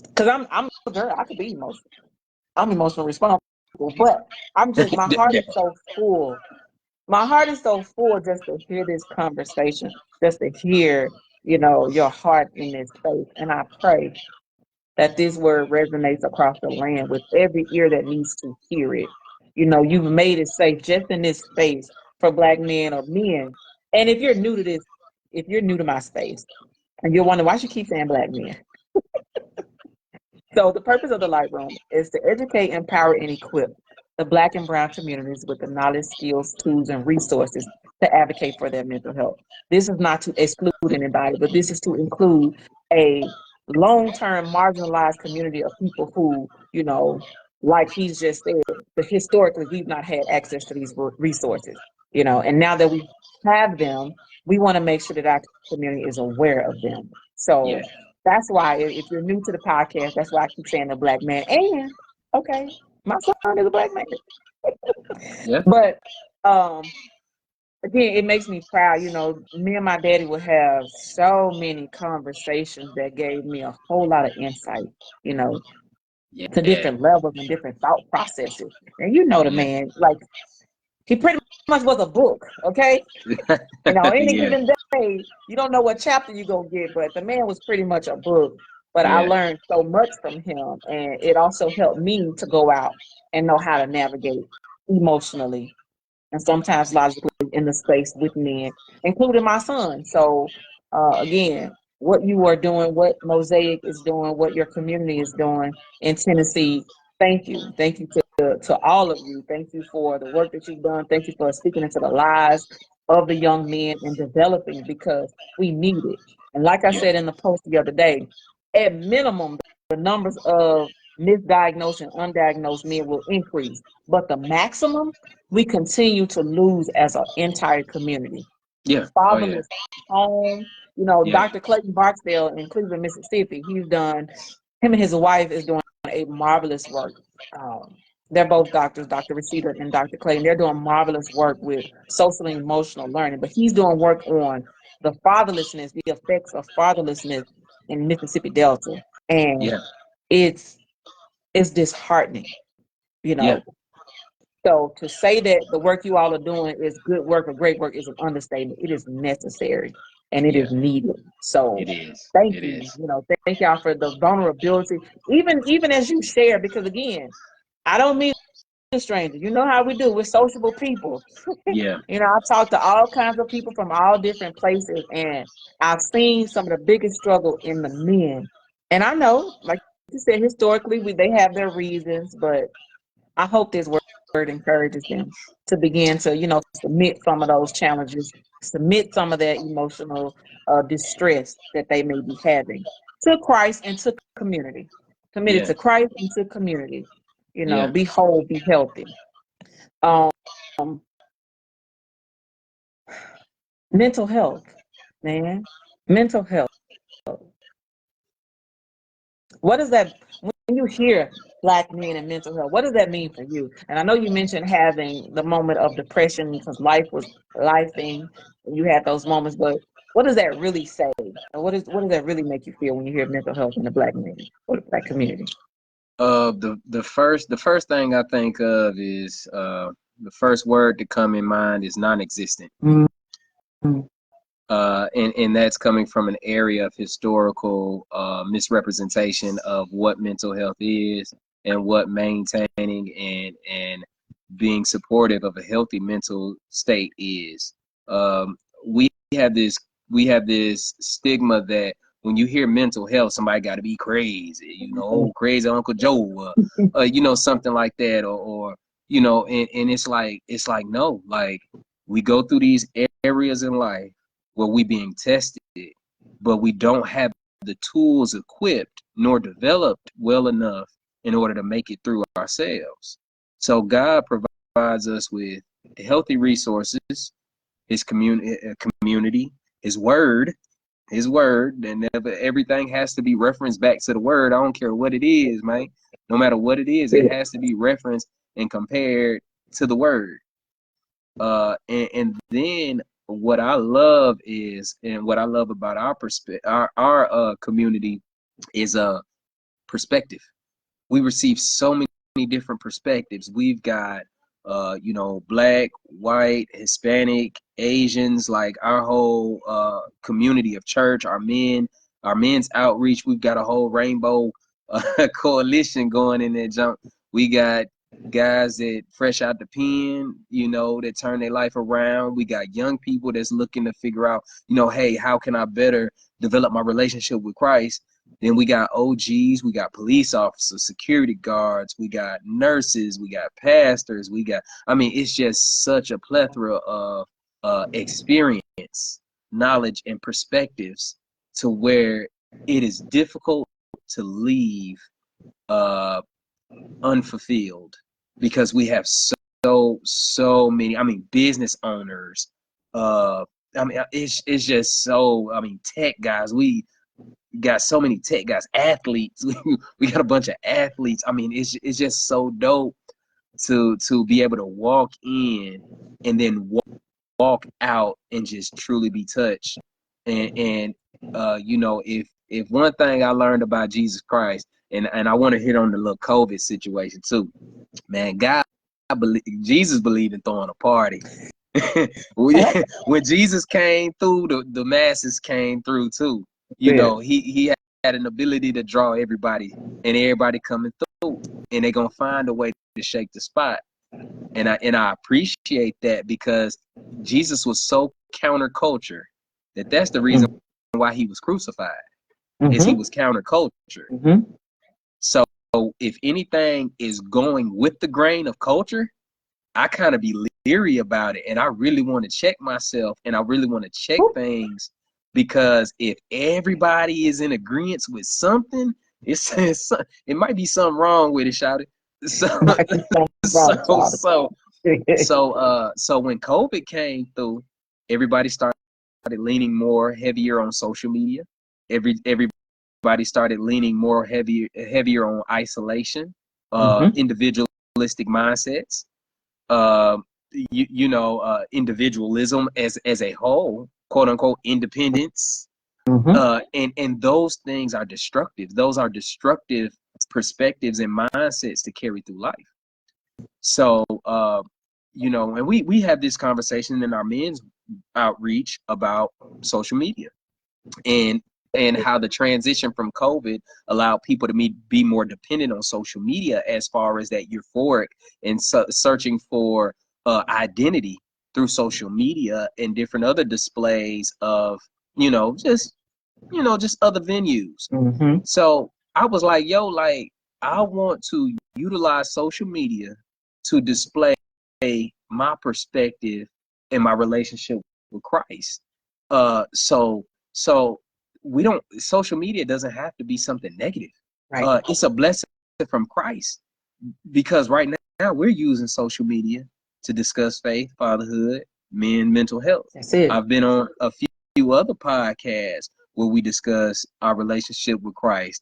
Speaker 3: because I'm a girl. I could be emotional. I'm emotional responsible, but my heart is so full. My heart is so full just to hear this conversation, just to hear, your heart in this space. And I pray that this word resonates across the land with every ear that needs to hear it. You've made it safe just in this space for Black men or men. And if you're new to this, if you're new to my space and you're wondering why she keep saying Black men. So the purpose of the Light Room is to educate, empower, and equip the Black and Brown communities with the knowledge, skills, tools, and resources to advocate for their mental health. This is not to exclude anybody, but this is to include a long-term marginalized community of people who, like he's just said, but historically we've not had access to these resources, and now that we have them, we want to make sure that our community is aware of them. So that's why if you're new to the podcast, that's why I keep saying the Black man. And okay, my son is a Black man. But again, it makes me proud. Me and my daddy would have so many conversations that gave me a whole lot of insight. to
Speaker 2: Yeah.
Speaker 3: different levels and different thought processes. And you know the
Speaker 2: Yeah.
Speaker 3: man, like he pretty much was a book, okay? You know, any
Speaker 2: Yeah.
Speaker 3: given day, you don't know what chapter you gonna get, but the man was pretty much a book. But I
Speaker 2: Yeah.
Speaker 3: learned so much from him, and it also helped me to go out and know how to navigate emotionally and sometimes logically in the space with men, including my son. So, again, what you are doing, what Mosaic is doing, what your community is doing in Tennessee, thank you. Thank you to all of you. Thank you for the work that you've done. Thank you for speaking into the lives of the young men and developing because we need it. And like I
Speaker 2: Yeah.
Speaker 3: said in the post the other day, at minimum, the numbers of misdiagnosed and undiagnosed men will increase. But the maximum, we continue to lose as an entire community.
Speaker 2: Yeah. Oh yeah.
Speaker 3: Fatherless home, you know,
Speaker 2: Yeah.
Speaker 3: Dr. Clayton Barksdale in Cleveland, Mississippi, him and his wife is doing a marvelous work. Um, they're both doctors, Dr. Reseda and Dr. Clayton. They're doing marvelous work with social and emotional learning, but he's doing work on the fatherlessness, the effects of fatherlessness in Mississippi Delta. And
Speaker 2: Yeah.
Speaker 3: it's it's disheartening, you
Speaker 2: Yeah.
Speaker 3: know. So to say that the work you all are doing is good work or great work is an understatement. It is necessary and it
Speaker 2: Yeah.
Speaker 3: is needed. So
Speaker 2: It is.
Speaker 3: thank
Speaker 2: It
Speaker 3: you.
Speaker 2: is.
Speaker 3: You know, thank y'all for the vulnerability. Even as you share, because again, I don't mean a stranger. You know how we do. We're sociable people.
Speaker 2: Yeah.
Speaker 3: You know, I talk to all kinds of people from all different places, and I've seen some of the biggest struggle in the men. And I know, like you said, historically, they have their reasons, but I hope this word encourages them to begin to, you know, submit some of those challenges, submit some of their emotional distress that they may be having to Christ and to community, committed
Speaker 2: Yeah.
Speaker 3: to Christ and to community. You know,
Speaker 2: Yeah.
Speaker 3: be whole, be healthy. Um, mental health, man, mental health. What does that, when you hear Black men and mental health, what does that mean for you? And I know you mentioned having the moment of depression because life was lifing and you had those moments, but what does that really say? And what does that really make you feel when you hear mental health in the Black man or the Black community?
Speaker 2: The first thing I think of is the first word to come in mind is non-existent.
Speaker 3: Mm-hmm.
Speaker 2: And that's coming from an area of historical misrepresentation of what mental health is and what maintaining and being supportive of a healthy mental state is. We have this we have this stigma that when you hear mental health, somebody got to be crazy, oh, crazy Uncle Joe, something like that, or and it's like no, like we go through these areas in life where we being tested, but we don't have the tools equipped nor developed well enough in order to make it through ourselves. So God provides us with healthy resources, His community, His word, and everything has to be referenced back to the word. I don't care what it is, man. No matter what it is, it has to be referenced and compared to the word. And then what I love is, and what I love about our community is perspective. We receive so many different perspectives. We've got Black, white, Hispanic, Asians, like our whole community of church, our men's outreach. We've got a whole rainbow coalition going in that jump. We got guys that fresh out the pen, that turn their life around. We got young people that's looking to figure out, hey, how can I better develop my relationship with Christ? Then we got OGs, we got police officers, security guards, we got nurses, we got pastors, it's just such a plethora of experience, knowledge, and perspectives to where it is difficult to leave unfulfilled because we have so many, business owners, it's just so, tech guys, we got so many tech guys, athletes. We got a bunch of athletes. It's just so dope to be able to walk in and then walk out and just truly be touched. And if if one thing I learned about Jesus Christ, and I want to hit on the little COVID situation too, man, Jesus believed in throwing a party. When Jesus came through, the masses came through too. You know, he had an ability to draw everybody, and everybody coming through, and they're gonna find a way to shake the spot. And I appreciate that, because Jesus was so counterculture that's the reason why he was crucified, is he was counterculture. So if anything is going with the grain of culture, I kind of be leery about it, and I really want to check myself, and I really want to check things, because if everybody is in agreement with something, it might be something wrong with it, shout it. So when COVID came through, everybody started leaning more heavier on social media. Everybody started leaning more heavier on isolation, individualistic mindsets. Individualism as a whole, quote unquote, independence. And those things are destructive. Those are destructive perspectives and mindsets to carry through life. So, and we have this conversation in our men's outreach about social media and how the transition from COVID allowed people to be more dependent on social media, as far as that euphoric and searching for identity through social media and different other displays of, just other venues. So I was like, I want to utilize social media to display my perspective and my relationship with Christ. So social media doesn't have to be something negative.
Speaker 3: Right.
Speaker 2: It's a blessing from Christ, because right now we're using social media to discuss faith, fatherhood, mental health.
Speaker 3: That's it.
Speaker 2: I've been on a few other podcasts where we discuss our relationship with Christ.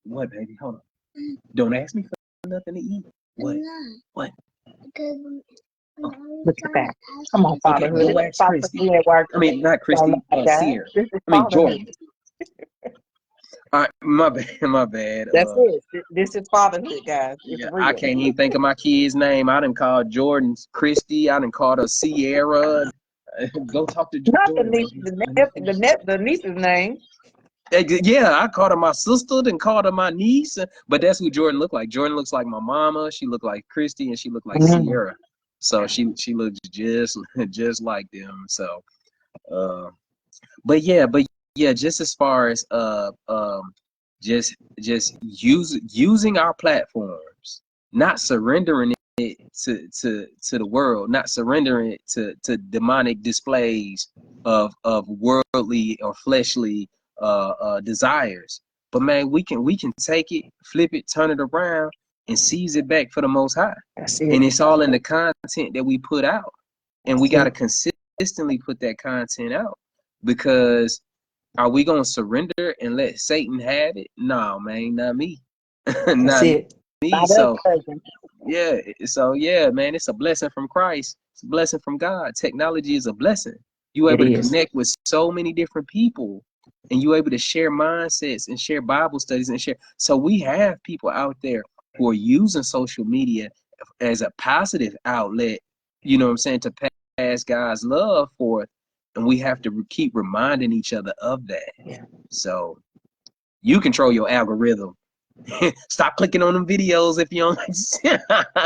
Speaker 2: What, baby? Hold on. Don't ask me for nothing to eat. What?
Speaker 3: Look at that. Come on, Fatherhood.
Speaker 2: Okay, go ask Christy. I mean, not Christy, Sierra. Jordan. All right, my bad.
Speaker 3: That's it. This is fatherhood, guys. It's real.
Speaker 2: I can't even think of my kid's name. I done called Jordan Christy. I done called her Sierra. Go talk to Jordan.
Speaker 3: Not the niece's name.
Speaker 2: Yeah, I called her my sister, then called her my niece. But that's who Jordan looked like. Jordan looks like my mama. She looked like Christy, and she looked like Sierra. So she looks just like them. So, but yeah, just as far as just using our platforms, not surrendering it to the world, not surrendering it to demonic displays of worldly or fleshly desires. But man, we can take it, flip it, turn it around, and seize it back for the Most High.
Speaker 3: That's it.
Speaker 2: And it's all in the content that we put out, and we got to consistently put that content out, because are we gonna surrender and let Satan have it? No, man, not me. Not
Speaker 3: it.
Speaker 2: me. So man, it's a blessing from Christ. It's a blessing from God. Technology is a blessing. You able to connect with so many different people, and you able to share mindsets and share Bible studies and share. So we have people out there who are using social media as a positive outlet, you know what I'm saying, to pass God's love forth. And we have to keep reminding each other of that.
Speaker 3: Yeah.
Speaker 2: So you control your algorithm. Stop clicking on them videos if you don't like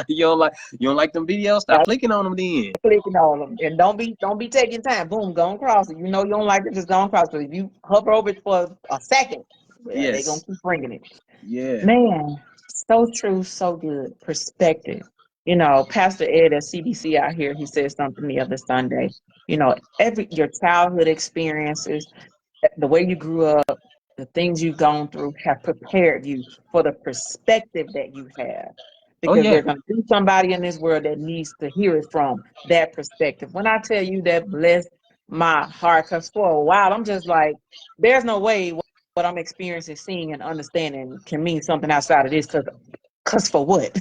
Speaker 2: you don't like them videos. Stop clicking on them then.
Speaker 3: Clicking on them, and don't be taking time. Boom, go across it. You know you don't like it, just go across it. If you hover over it for a second, they're gonna keep bringing it.
Speaker 2: Yeah.
Speaker 3: Man, so true, so good. Perspective. Pastor Ed at CBC out here, he said something the other Sunday. Your childhood experiences, the way you grew up, the things you've gone through have prepared you for the perspective that you have. Because there's going to be somebody in this world that needs to hear it from that perspective. When I tell you that blessed my heart, because for a while, I'm just like, there's no way what I'm experiencing, seeing, and understanding can mean something outside of this, because for what?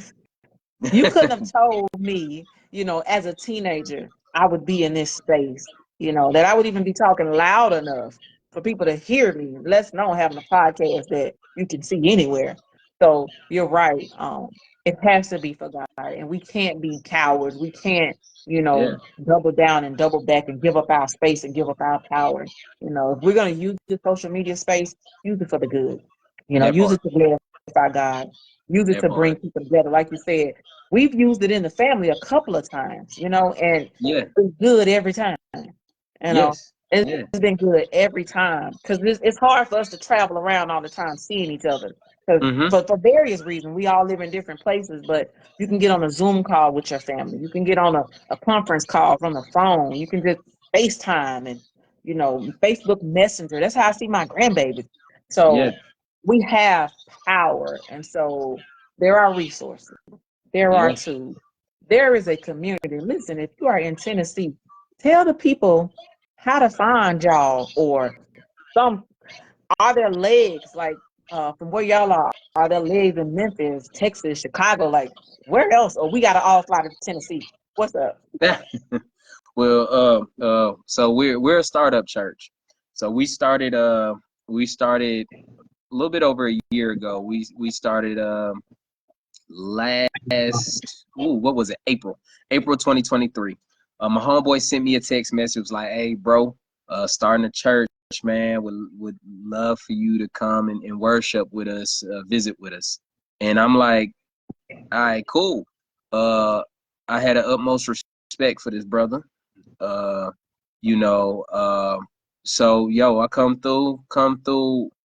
Speaker 3: You couldn't have told me, as a teenager, I would be in this space, that I would even be talking loud enough for people to hear me, less known having a podcast that you can see anywhere. So you're right. It has to be for God, and we can't be cowards. We can't,
Speaker 2: Yeah.
Speaker 3: double down and double back and give up our space and give up our power. If we're gonna use the social media space, use it for the good.
Speaker 2: That
Speaker 3: Use
Speaker 2: part.
Speaker 3: it to glorify God. Use it
Speaker 2: That
Speaker 3: to bring
Speaker 2: part.
Speaker 3: people together. Like you said, we've used it in the family a couple of times, and
Speaker 2: Yeah.
Speaker 3: it's good every time. You know,
Speaker 2: Yes.
Speaker 3: it's
Speaker 2: Yeah.
Speaker 3: been good every time because it's hard for us to travel around all the time seeing each other. Because
Speaker 2: Mm-hmm.
Speaker 3: for various reasons, we all live in different places, but you can get on a Zoom call with your family. You can get on a conference call from the phone. You can just FaceTime and, Facebook Messenger. That's how I see my grandbabies.
Speaker 2: Yeah.
Speaker 3: So we have power. And so there are resources. There are
Speaker 2: Yeah.
Speaker 3: tools. There is a community. Listen, if you are in Tennessee, tell the people how to find y'all, or some, are there legs like from where y'all are there legs in Memphis, Texas, Chicago, like where else? Or we gotta all fly to Tennessee? What's up?
Speaker 2: Well, so we're a startup church. So we started a little bit over a year ago. We started last what was it? April 2023. My homeboy sent me a text message, was like, "Hey, bro, starting a church, man. Would love for you to come and worship with us, visit with us." And I'm like, "All right, cool." Uh, I had the utmost respect for this brother. Uh, you know, so yo, I come through,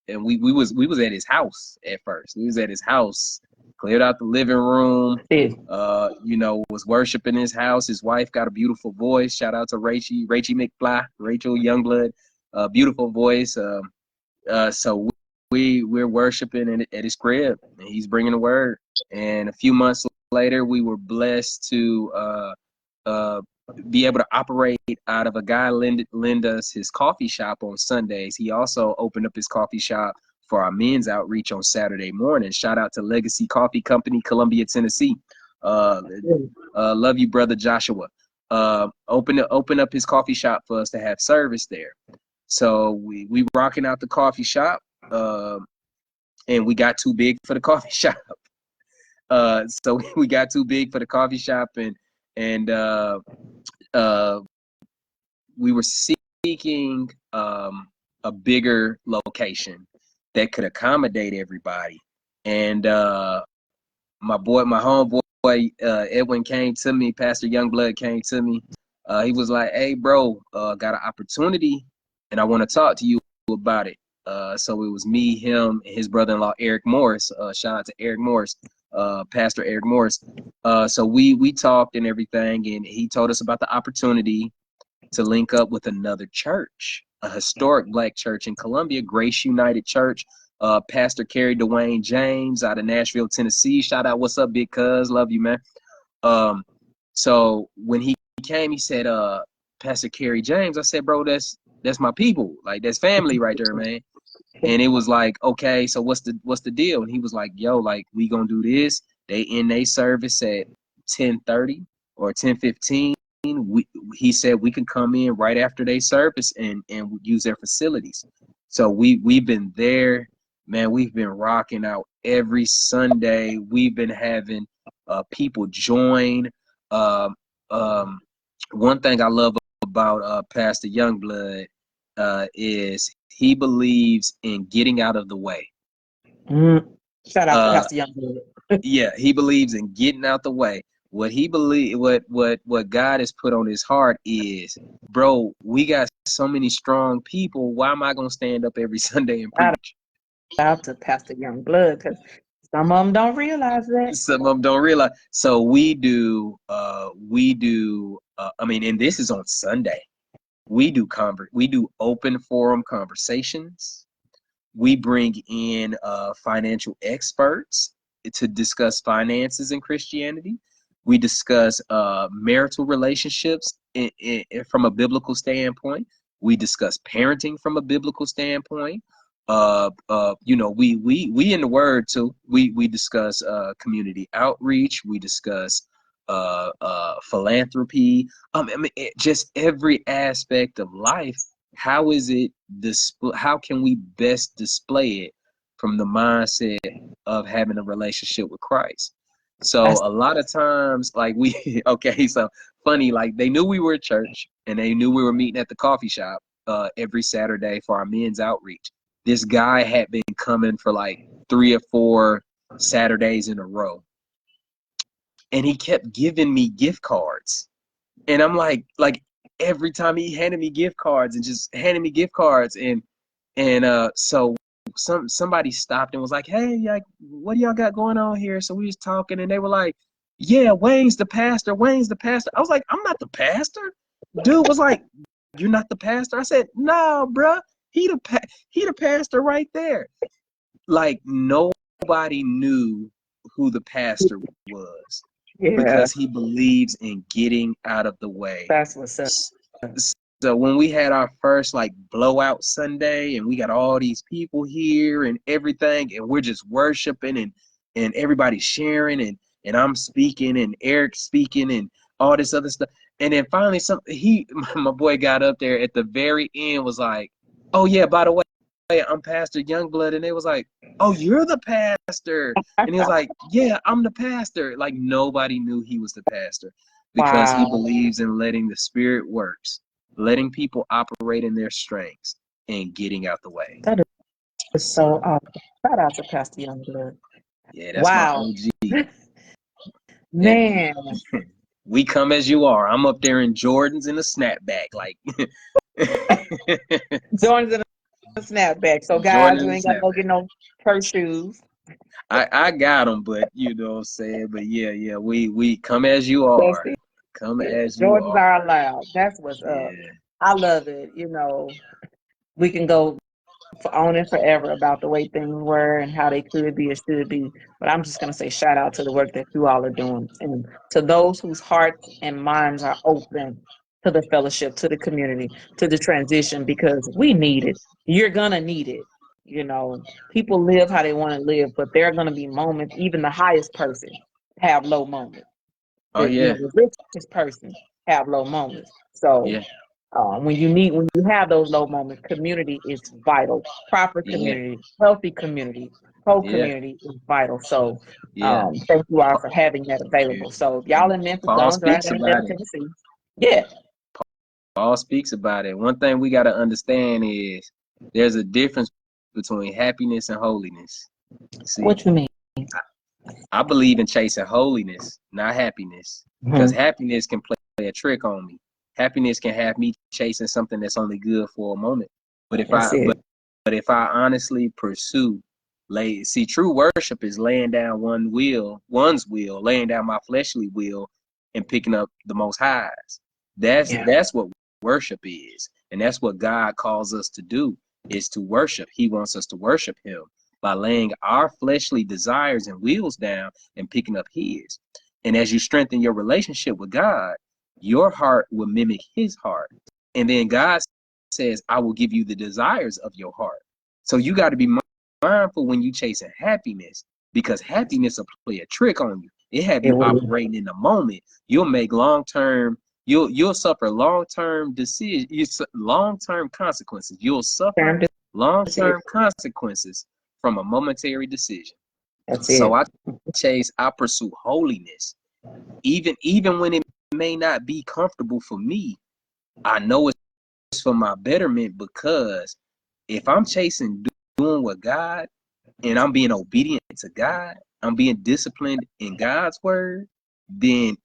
Speaker 2: and we was at his house at first. We was at his house, cleared out the living room.
Speaker 3: Yeah.
Speaker 2: Was worshiping his house. His wife got a beautiful voice. Shout out to Rachel McFly, Rachel Youngblood, beautiful voice. So we're worshiping at his crib, and he's bringing the word. And a few months later, we were blessed to uh, be able to operate out of a guy lend us his coffee shop on Sundays. He also opened up his coffee shop for our men's outreach on Saturday morning. Shout out to Legacy Coffee Company, Columbia, Tennessee. Love you, brother Joshua. Open up his coffee shop for us to have service there. So we rocking out the coffee shop, and we got too big for the coffee shop. So we got too big for the coffee shop, and we were seeking a bigger location that could accommodate everybody. And my homeboy Edwin came to me. Pastor Youngblood came to me. He was like, "Hey, bro, got an opportunity, and I want to talk to you about it." So it was me, him, and his brother-in-law Eric Morris. Shout out to Eric Morris, Pastor Eric Morris. So we talked and everything, and he told us about the opportunity to link up with another church, a historic Black church in Columbia, Grace United Church. Pastor Kerry Dwayne James out of Nashville, Tennessee. Shout out, what's up, big cuz? Love you, man. So when he came, he said, Pastor Kerry James. I said, bro, that's my people. Like, that's family right there, man. And it was like, okay, so what's the deal? And he was like, yo, like, we gonna do this. They end their service at 10:30 or 10:15. He said we can come in right after they service and use their facilities. So we've been there, man. We've been rocking out every Sunday. We've been having people join. Um, um, One thing I love about Pastor Youngblood is he believes in getting out of the way.
Speaker 3: Shout out to
Speaker 2: Uh,
Speaker 3: Pastor Youngblood.
Speaker 2: yeah, he believes in getting out the way. What God has put on his heart is, bro, we got so many strong people. Why am I gonna stand up every Sunday and
Speaker 3: Shout
Speaker 2: preach?
Speaker 3: out to Pastor Youngblood, because some of them don't realize that.
Speaker 2: Some of them don't realize. So I mean, and this is on Sunday. We do open forum conversations. We bring in financial experts to discuss finances in Christianity. We discuss marital relationships from a biblical standpoint. We discuss parenting from a biblical standpoint. We in the Word too. We discuss community outreach. We discuss philanthropy. Just every aspect of life how is it how can we best display it from the mindset of having a relationship with Christ? So a lot of times, like okay, so funny, like they knew we were at church and they knew we were meeting at the coffee shop every Saturday for our men's outreach. This guy had been coming for like 3 or 4 Saturdays in a row. And he kept giving me gift cards. And I'm like every time he handed me gift cards and just handed me gift cards. So somebody stopped and was like, hey, like, what do y'all got going on here? So we was talking and they were like, yeah, Wayne's the pastor. Wayne's the pastor. I was like, I'm not the pastor. Dude was like, you're not the pastor? I said, no, bruh. He the pastor right there. Like nobody knew who the pastor was.
Speaker 3: Yeah,
Speaker 2: Because he believes in getting out of the way.
Speaker 3: that's what's up.
Speaker 2: So when we had our first like blowout Sunday and we got all these people here and everything and we're just worshiping and everybody's sharing and I'm speaking and Eric's speaking and all this other stuff. And then finally my boy got up there at the very end was like, oh yeah, by the way, I'm Pastor Youngblood. And they was like, oh, you're the pastor. And he was like, yeah, I'm the pastor. Like nobody knew he was the pastor because he believes in letting the Spirit works, letting people operate in their strengths and getting out the way.
Speaker 3: That is so awesome. Shout out to Pastor Youngblood.
Speaker 2: Yeah, that's my OG.
Speaker 3: Man.
Speaker 2: We come as you are. I'm up there in Jordans and a snapback. Like
Speaker 3: Jordans and a snapback. So guys, you ain't got to go get no purse shoes.
Speaker 2: I got them, but you know what I'm saying. But yeah, we come as you are. Come as you
Speaker 3: Jordans
Speaker 2: are.
Speaker 3: are allowed. That's what's up. I love it. You know, we can go on and forever about the way things were and how they could be or should be. But I'm just going to say shout out to the work that you all are doing and to those whose hearts and minds are open to the fellowship, to the community, to the transition, because we need it. You're going to need it. You know, people live how they want to live, but there are going to be moments, even the highest person have low moments.
Speaker 2: Oh yeah.
Speaker 3: The richest person have low moments. So
Speaker 2: yeah.
Speaker 3: when you have those low moments, community is vital. Proper community, healthy community, co-community is vital. So thank you all for having that available. So if y'all in Memphis, go on drive down to Tennessee. Yeah.
Speaker 2: Paul speaks about it. One thing we got to understand is there's a difference between happiness and holiness. See,
Speaker 3: what you mean?
Speaker 2: I believe in chasing holiness, not happiness, because happiness can play a trick on me. Happiness can have me chasing something that's only good for a moment. But if if I honestly pursue, true worship is laying down one's will, laying down my fleshly will, and picking up the Most High's. That's what worship is, and that's what God calls us to do, is to worship. He wants us to worship Him by laying our fleshly desires and wills down and picking up His. And as you strengthen your relationship with God, your heart will mimic His heart. And then God says, I will give you the desires of your heart. So you got to be mindful when you chasing happiness, because happiness will play a trick on you. It have you operating in the moment. You'll make you'll suffer long-term decisions, long-term consequences. You'll suffer long-term consequences from a momentary decision. So I pursue holiness. Even when it may not be comfortable for me, I know it's for my betterment, because if I'm chasing doing what God, and I'm being obedient to God, I'm being disciplined in God's word, then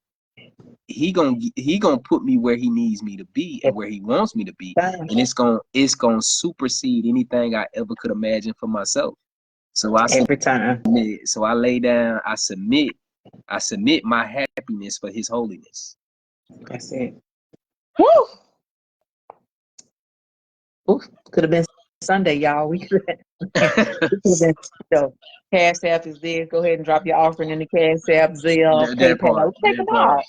Speaker 2: he gonna put me where He needs me to be and where He wants me to be, and it's gonna supersede anything I ever could imagine for myself. So
Speaker 3: every time.
Speaker 2: So I lay down, I submit my happiness for His holiness.
Speaker 3: That's it. Woo! Ooh, could have been Sunday, y'all. We could have been. So, Cash App is there. Go ahead and drop your offering in the Cash App, Zelle, PayPal. Take them all.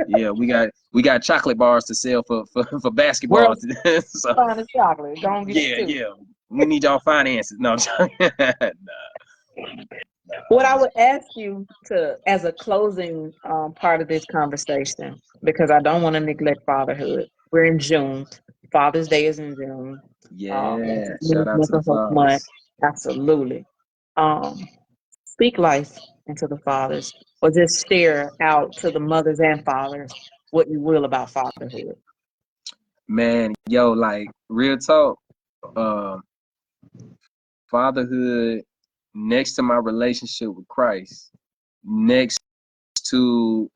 Speaker 2: Yeah, we got chocolate bars to sell for basketball.
Speaker 3: So, chocolate. Don't get
Speaker 2: We need y'all finances. No.
Speaker 3: What I would ask you to, as a closing part of this conversation, because I don't want to neglect fatherhood. We're in June. Father's Day is in June.
Speaker 2: Yeah, shout
Speaker 3: Men's
Speaker 2: out to the
Speaker 3: Mental Health Month.
Speaker 2: fathers.
Speaker 3: Absolutely. Speak life into the fathers, or just share out to the mothers and fathers what you will about fatherhood.
Speaker 2: Man, yo, like real talk, um, fatherhood next to my relationship with Christ, next to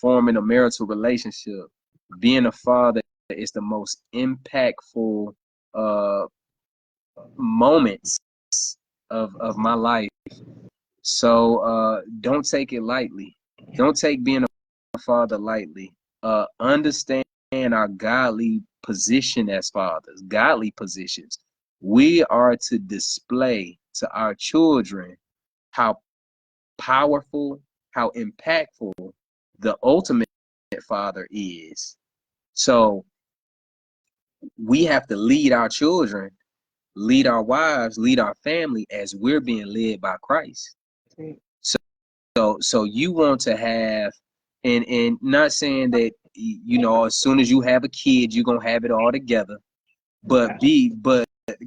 Speaker 2: forming a marital relationship, being a father is the most impactful uh moments of my life. So don't take it lightly. Don't take being a father lightly. Understand our godly position as fathers, godly positions. We are to display to our children how powerful, how impactful the ultimate father is. So we have to lead our children, lead our wives, lead our family as we're being led by Christ. So you want to have, and not saying that as soon as you have a kid you're gonna have it all together, but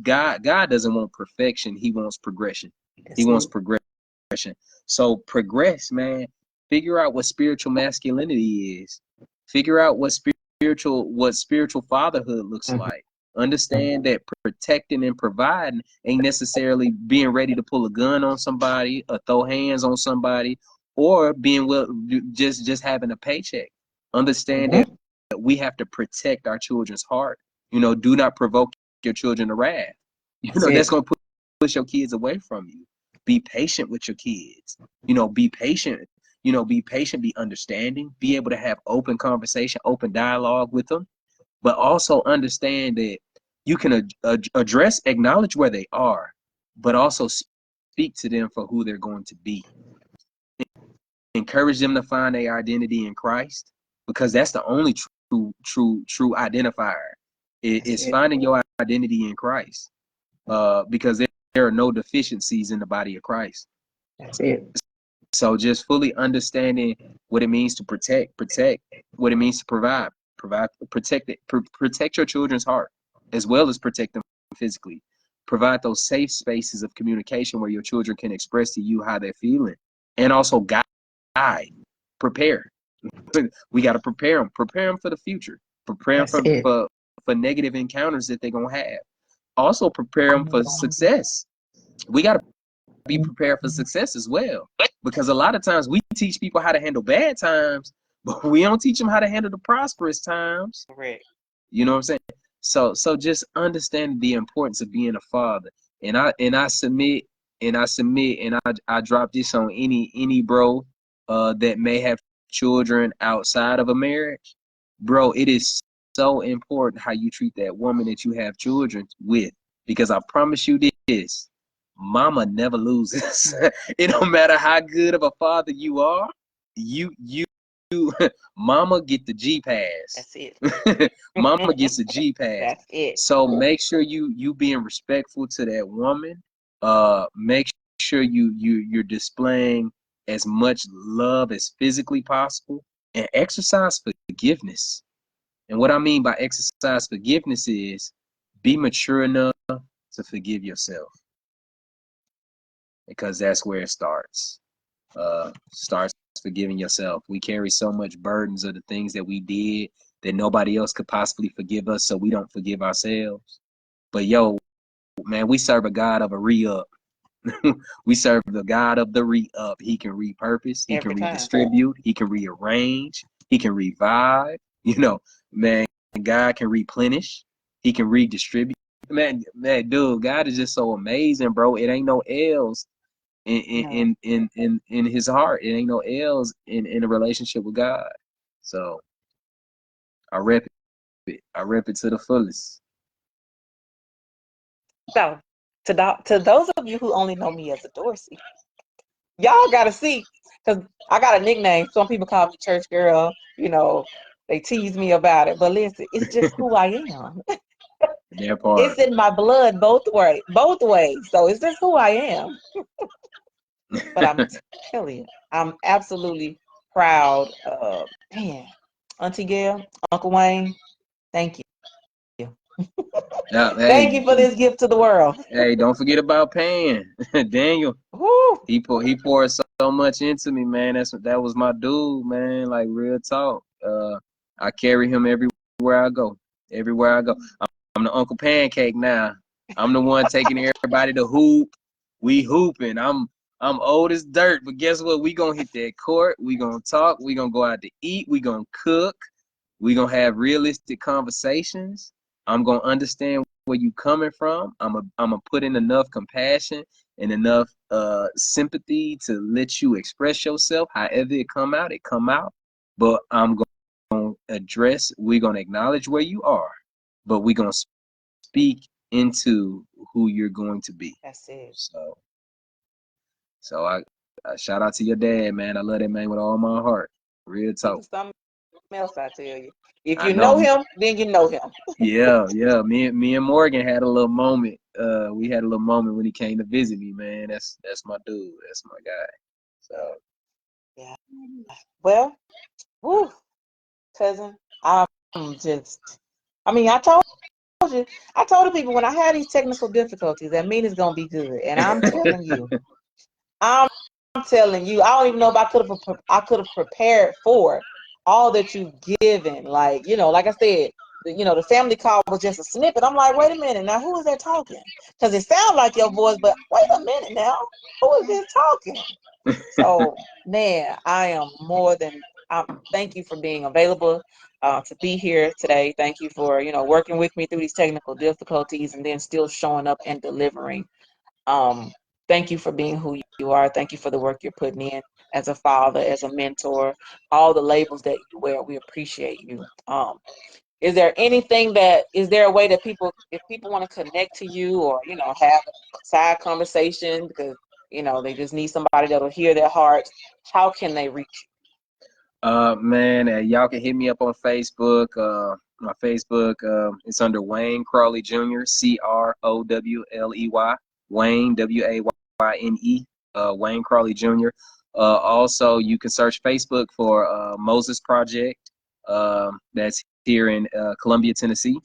Speaker 2: God doesn't want perfection. He wants progression. He wants progression. So progress, man. Figure out what spiritual masculinity is. Figure out what spiritual fatherhood looks like. Understand that protecting and providing ain't necessarily being ready to pull a gun on somebody or throw hands on somebody or just having a paycheck. Understand that we have to protect our children's heart. Do not provoke your children to wrath. That's gonna push your kids away from you. Be patient with your kids. Be patient. Be patient, be understanding, be able to have open conversation, open dialogue with them, but also understand that you can acknowledge where they are, but also speak to them for who they're going to be. Encourage them to find their identity in Christ, because that's the only true identifier. Is finding your identity in Christ, because there are no deficiencies in the body of Christ.
Speaker 3: That's it.
Speaker 2: So just fully understanding what it means to protect, what it means to provide, protect your children's heart, as well as protect them physically. Provide those safe spaces of communication where your children can express to you how they're feeling, and also guide, prepare. We got to prepare them for the future. Prepare them for negative encounters that they're gonna have. Also prepare them for success. We got to be prepared for success as well, because a lot of times we teach people how to handle bad times, but we don't teach them how to handle the prosperous times.
Speaker 3: Correct.
Speaker 2: You know what I'm saying? So just understand the importance of being a father. And I submit and I drop this on any bro that may have children outside of a marriage. Bro, it is so important how you treat that woman that you have children with, because I promise you this, mama never loses. It don't matter how good of a father you are, you mama get the G pass.
Speaker 3: That's it.
Speaker 2: Mama gets the G pass.
Speaker 3: That's it.
Speaker 2: So make sure you being respectful to that woman. Make sure you're displaying as much love as physically possible, and exercise forgiveness. And what I mean by exercise forgiveness is be mature enough to forgive yourself, because that's where it starts. Starts forgiving yourself. We carry so much burdens of the things that we did that nobody else could possibly forgive us, so we don't forgive ourselves. But yo, man, we serve a God of a re-up. We serve the God of the re-up. He can repurpose, he can redistribute, he can rearrange, he can revive. Man, God can replenish, he can redistribute. Man, dude, God is just so amazing, bro. It ain't no L's in his heart. It ain't no L's in a relationship with God. So I rep it to the fullest.
Speaker 3: So to those of you who only know me as a Dorsey, y'all gotta see, because I got a nickname. Some people call me Church Girl. They tease me about it, but listen, it's just who I am.
Speaker 2: That part.
Speaker 3: It's in my blood both ways. So it's just who I am. But I'm telling you, I'm absolutely proud. Man, Auntie Gail, Uncle Wayne, thank you.
Speaker 2: Yeah,
Speaker 3: Thank you for this gift to the world.
Speaker 2: hey, don't forget about Pan. Daniel,
Speaker 3: Woo.
Speaker 2: he poured so much into me, man. That was my dude, man. Like real talk. I carry him everywhere I go. Everywhere I go. I'm the Uncle Pancake now. I'm the one taking everybody to hoop. We hooping. I'm old as dirt, but guess what? We gonna hit that court. We gonna talk. We gonna go out to eat. We gonna cook. We gonna have realistic conversations. I'm gonna understand where you coming from. I'm gonna put in enough compassion and enough sympathy to let you express yourself. However it come out, it come out. But I'm gonna address. We're gonna acknowledge where you are, but we're gonna speak into who you're going to be.
Speaker 3: That's it.
Speaker 2: So I shout out to your dad, man. I love that man with all my heart. Real talk.
Speaker 3: Something else, I tell you. If
Speaker 2: I
Speaker 3: you know
Speaker 2: know.
Speaker 3: him, then you know him.
Speaker 2: Yeah. Me and Morgan had a little moment. We had a little moment when he came to visit me, man. That's my dude. That's my guy. So
Speaker 3: Yeah. Well, woo, cousin. I'm just. I mean, I told you. I told the people when I had these technical difficulties, that mean it's gonna be good. And I'm telling you, I'm telling you, I don't even know if I could have prepared for all that you've given. Like, like I said, the family call was just a snippet. I'm like, wait a minute, now who is that talking? Because it sounds like your voice, but wait a minute now, who is this talking? So, man, thank you for being available to be here today. Thank you for, working with me through these technical difficulties and then still showing up and delivering. Thank you for being who you are. Thank you for the work you're putting in as a father, as a mentor, all the labels that you wear. We appreciate you. Is there a way that if people want to connect to you or, have a side conversation because, they just need somebody that'll hear their hearts, how can they reach
Speaker 2: Man, y'all can hit me up on Facebook. My Facebook, it's under Wayne Crowley Jr. Crowley. Wayne Wayne. Wayne Crowley Jr. Also, you can search Facebook for Moses Project. That's here in Columbia, Tennessee.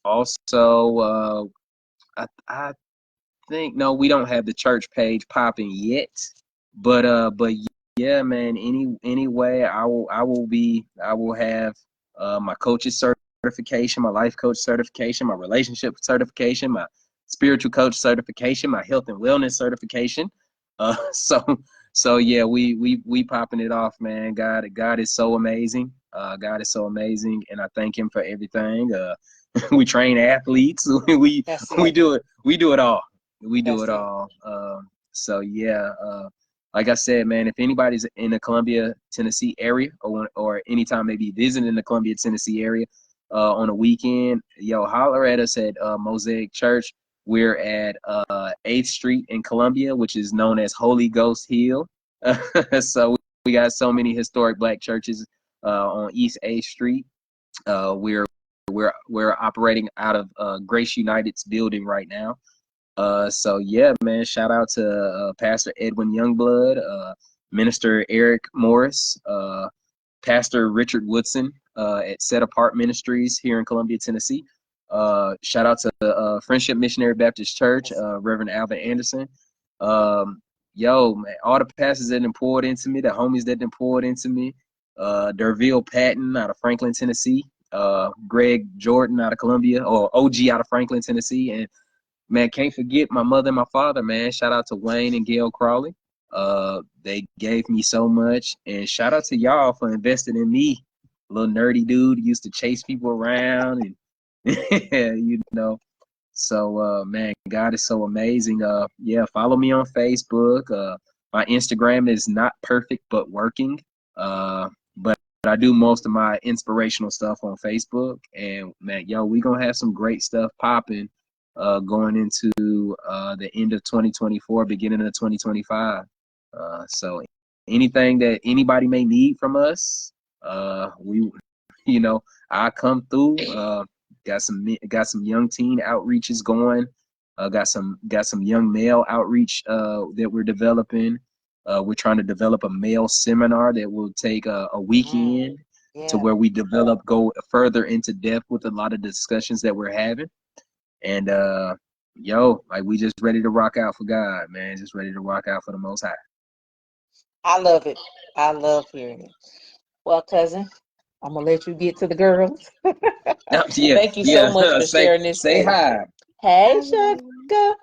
Speaker 2: Also, I think no, we don't have the church page popping yet, but yeah, man. Any way I will have my coach's certification, my life coach certification, my relationship certification, my spiritual coach certification, my health and wellness certification. So yeah, we popping it off, man. God is so amazing. God is so amazing, and I thank Him for everything. We train athletes. we
Speaker 3: That's
Speaker 2: we
Speaker 3: it.
Speaker 2: do it. We do it all. We do
Speaker 3: That's
Speaker 2: it
Speaker 3: it.
Speaker 2: all. So yeah, like I said, man, if anybody's in the Columbia, Tennessee area, or anytime maybe visiting the Columbia, Tennessee area on a weekend, holler at us at Mosaic Church. We're at 8th Street in Columbia, which is known as Holy Ghost Hill. So we got so many historic Black churches on East 8th Street. We're operating out of Grace United's building right now. So yeah, man, shout out to Pastor Edwin Youngblood, Minister Eric Morris, Pastor Richard Woodson at Set Apart Ministries here in Columbia, Tennessee. Shout out to Friendship Missionary Baptist Church, Reverend Alvin Anderson. Man, all the pastors that done poured into me, the homies that done poured into me. Derville Patton out of Franklin, Tennessee. Greg Jordan out of Columbia, or OG out of Franklin, Tennessee. And man, can't forget my mother and my father, man. Shout out to Wayne and Gail Crowley. They gave me so much. And shout out to y'all for investing in me. Little nerdy dude used to chase people around and So man, God is so amazing. Yeah, follow me on Facebook. My Instagram is not perfect but working. But I do most of my inspirational stuff on Facebook. And man, we gonna have some great stuff popping going into the end of 2024, beginning of 2025. So anything that anybody may need from us, I come through. Got some young teen outreaches going. Got some young male outreach that we're developing. We're trying to develop a male seminar that will take a weekend. to where we go further into depth with a lot of discussions that we're having. And like we just ready to rock out for God, man. Just ready to rock out for the Most High.
Speaker 3: I love it. I love hearing it. Well, cousin, I'm gonna let you get to the girls.
Speaker 2: Yeah,
Speaker 3: Thank you so much for sharing this.
Speaker 2: Say hi.
Speaker 3: Hey, Sugar.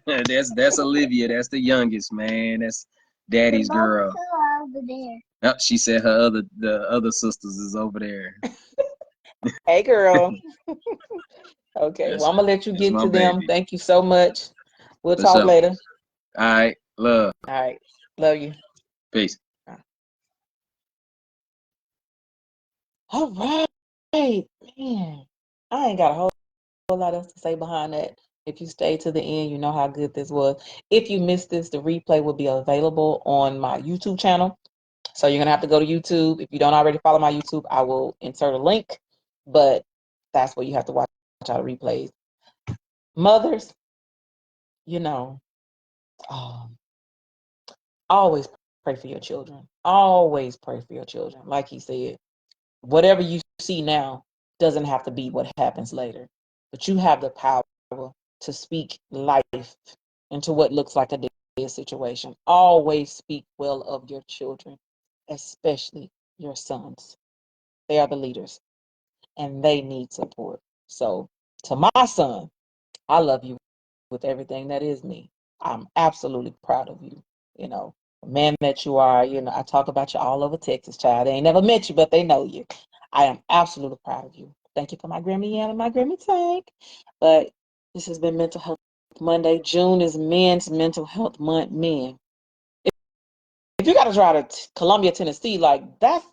Speaker 2: That's Olivia. That's the youngest, man. That's Daddy's girl.
Speaker 4: Over there.
Speaker 2: Oh, she said the other sisters is over there.
Speaker 3: Hey, girl. Okay, well, I'm gonna let you
Speaker 2: That's
Speaker 3: get
Speaker 2: my
Speaker 3: to them.
Speaker 2: baby.
Speaker 3: Thank you so much. We'll
Speaker 2: For
Speaker 3: talk
Speaker 2: sure.
Speaker 3: later.
Speaker 2: All right, love.
Speaker 3: All right, love you.
Speaker 2: Peace.
Speaker 3: All right, man. I ain't got a whole lot else to say behind that. If you stay to the end, you know how good this was. If you missed this, the replay will be available on my YouTube channel. So you're gonna have to go to YouTube. If you don't already follow my YouTube, I will insert a link. But that's where you have to watch all the replays. Mothers, always pray for your children. Always pray for your children. Like he said, whatever you see now doesn't have to be what happens later. But you have the power to speak life into what looks like a dead situation. Always speak well of your children, especially your sons. They are the leaders and they need support. So to my son, I love you with everything that is me. I'm absolutely proud of you. The man that you are, I talk about you all over Texas, child. They ain't never met you, but they know you. I am absolutely proud of you. Thank you for my Grammy Yam and my Grammy Tank. But this has been Mental Health Monday. June is Men's Mental Health Month. Men, if you got to drive to Columbia, Tennessee, like that's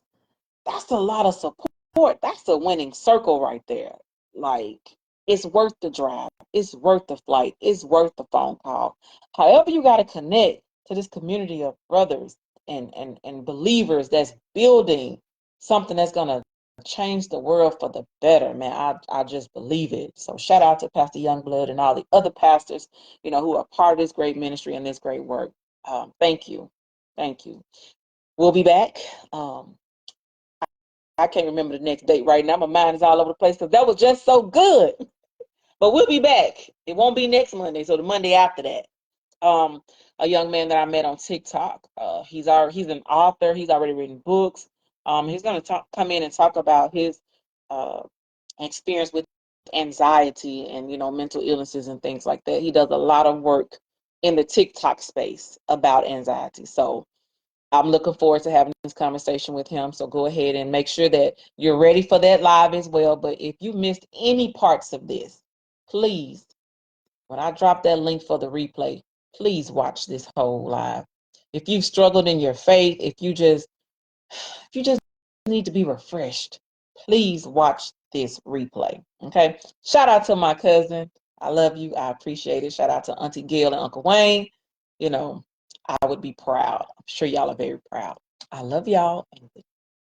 Speaker 3: a lot of support. That's a winning circle right there. Like, it's worth the drive. It's worth the flight. It's worth the phone call. However, you got to connect to this community of brothers and believers that's building something that's going to change the world for the better, man. I just believe it. So shout out to Pastor Youngblood and all the other pastors, who are part of this great ministry and this great work. Thank you. Thank you. We'll be back. I can't remember the next date right now. My mind is all over the place because that was just so good. But we'll be back. It won't be next Monday, so the Monday after that. A young man that I met on TikTok. He's an author. He's already written books. He's going to come in and talk about his experience with anxiety and mental illnesses and things like that. He does a lot of work in the TikTok space about anxiety. So I'm looking forward to having this conversation with him. So go ahead and make sure that you're ready for that live as well. But if you missed any parts of this, please, when I drop that link for the replay, please watch this whole live. If you've struggled in your faith, if you just need to be refreshed, please watch this replay. Okay. Shout out to my cousin. I love you. I appreciate it. Shout out to Auntie Gail and Uncle Wayne. I would be proud. I'm sure y'all are very proud. I love y'all.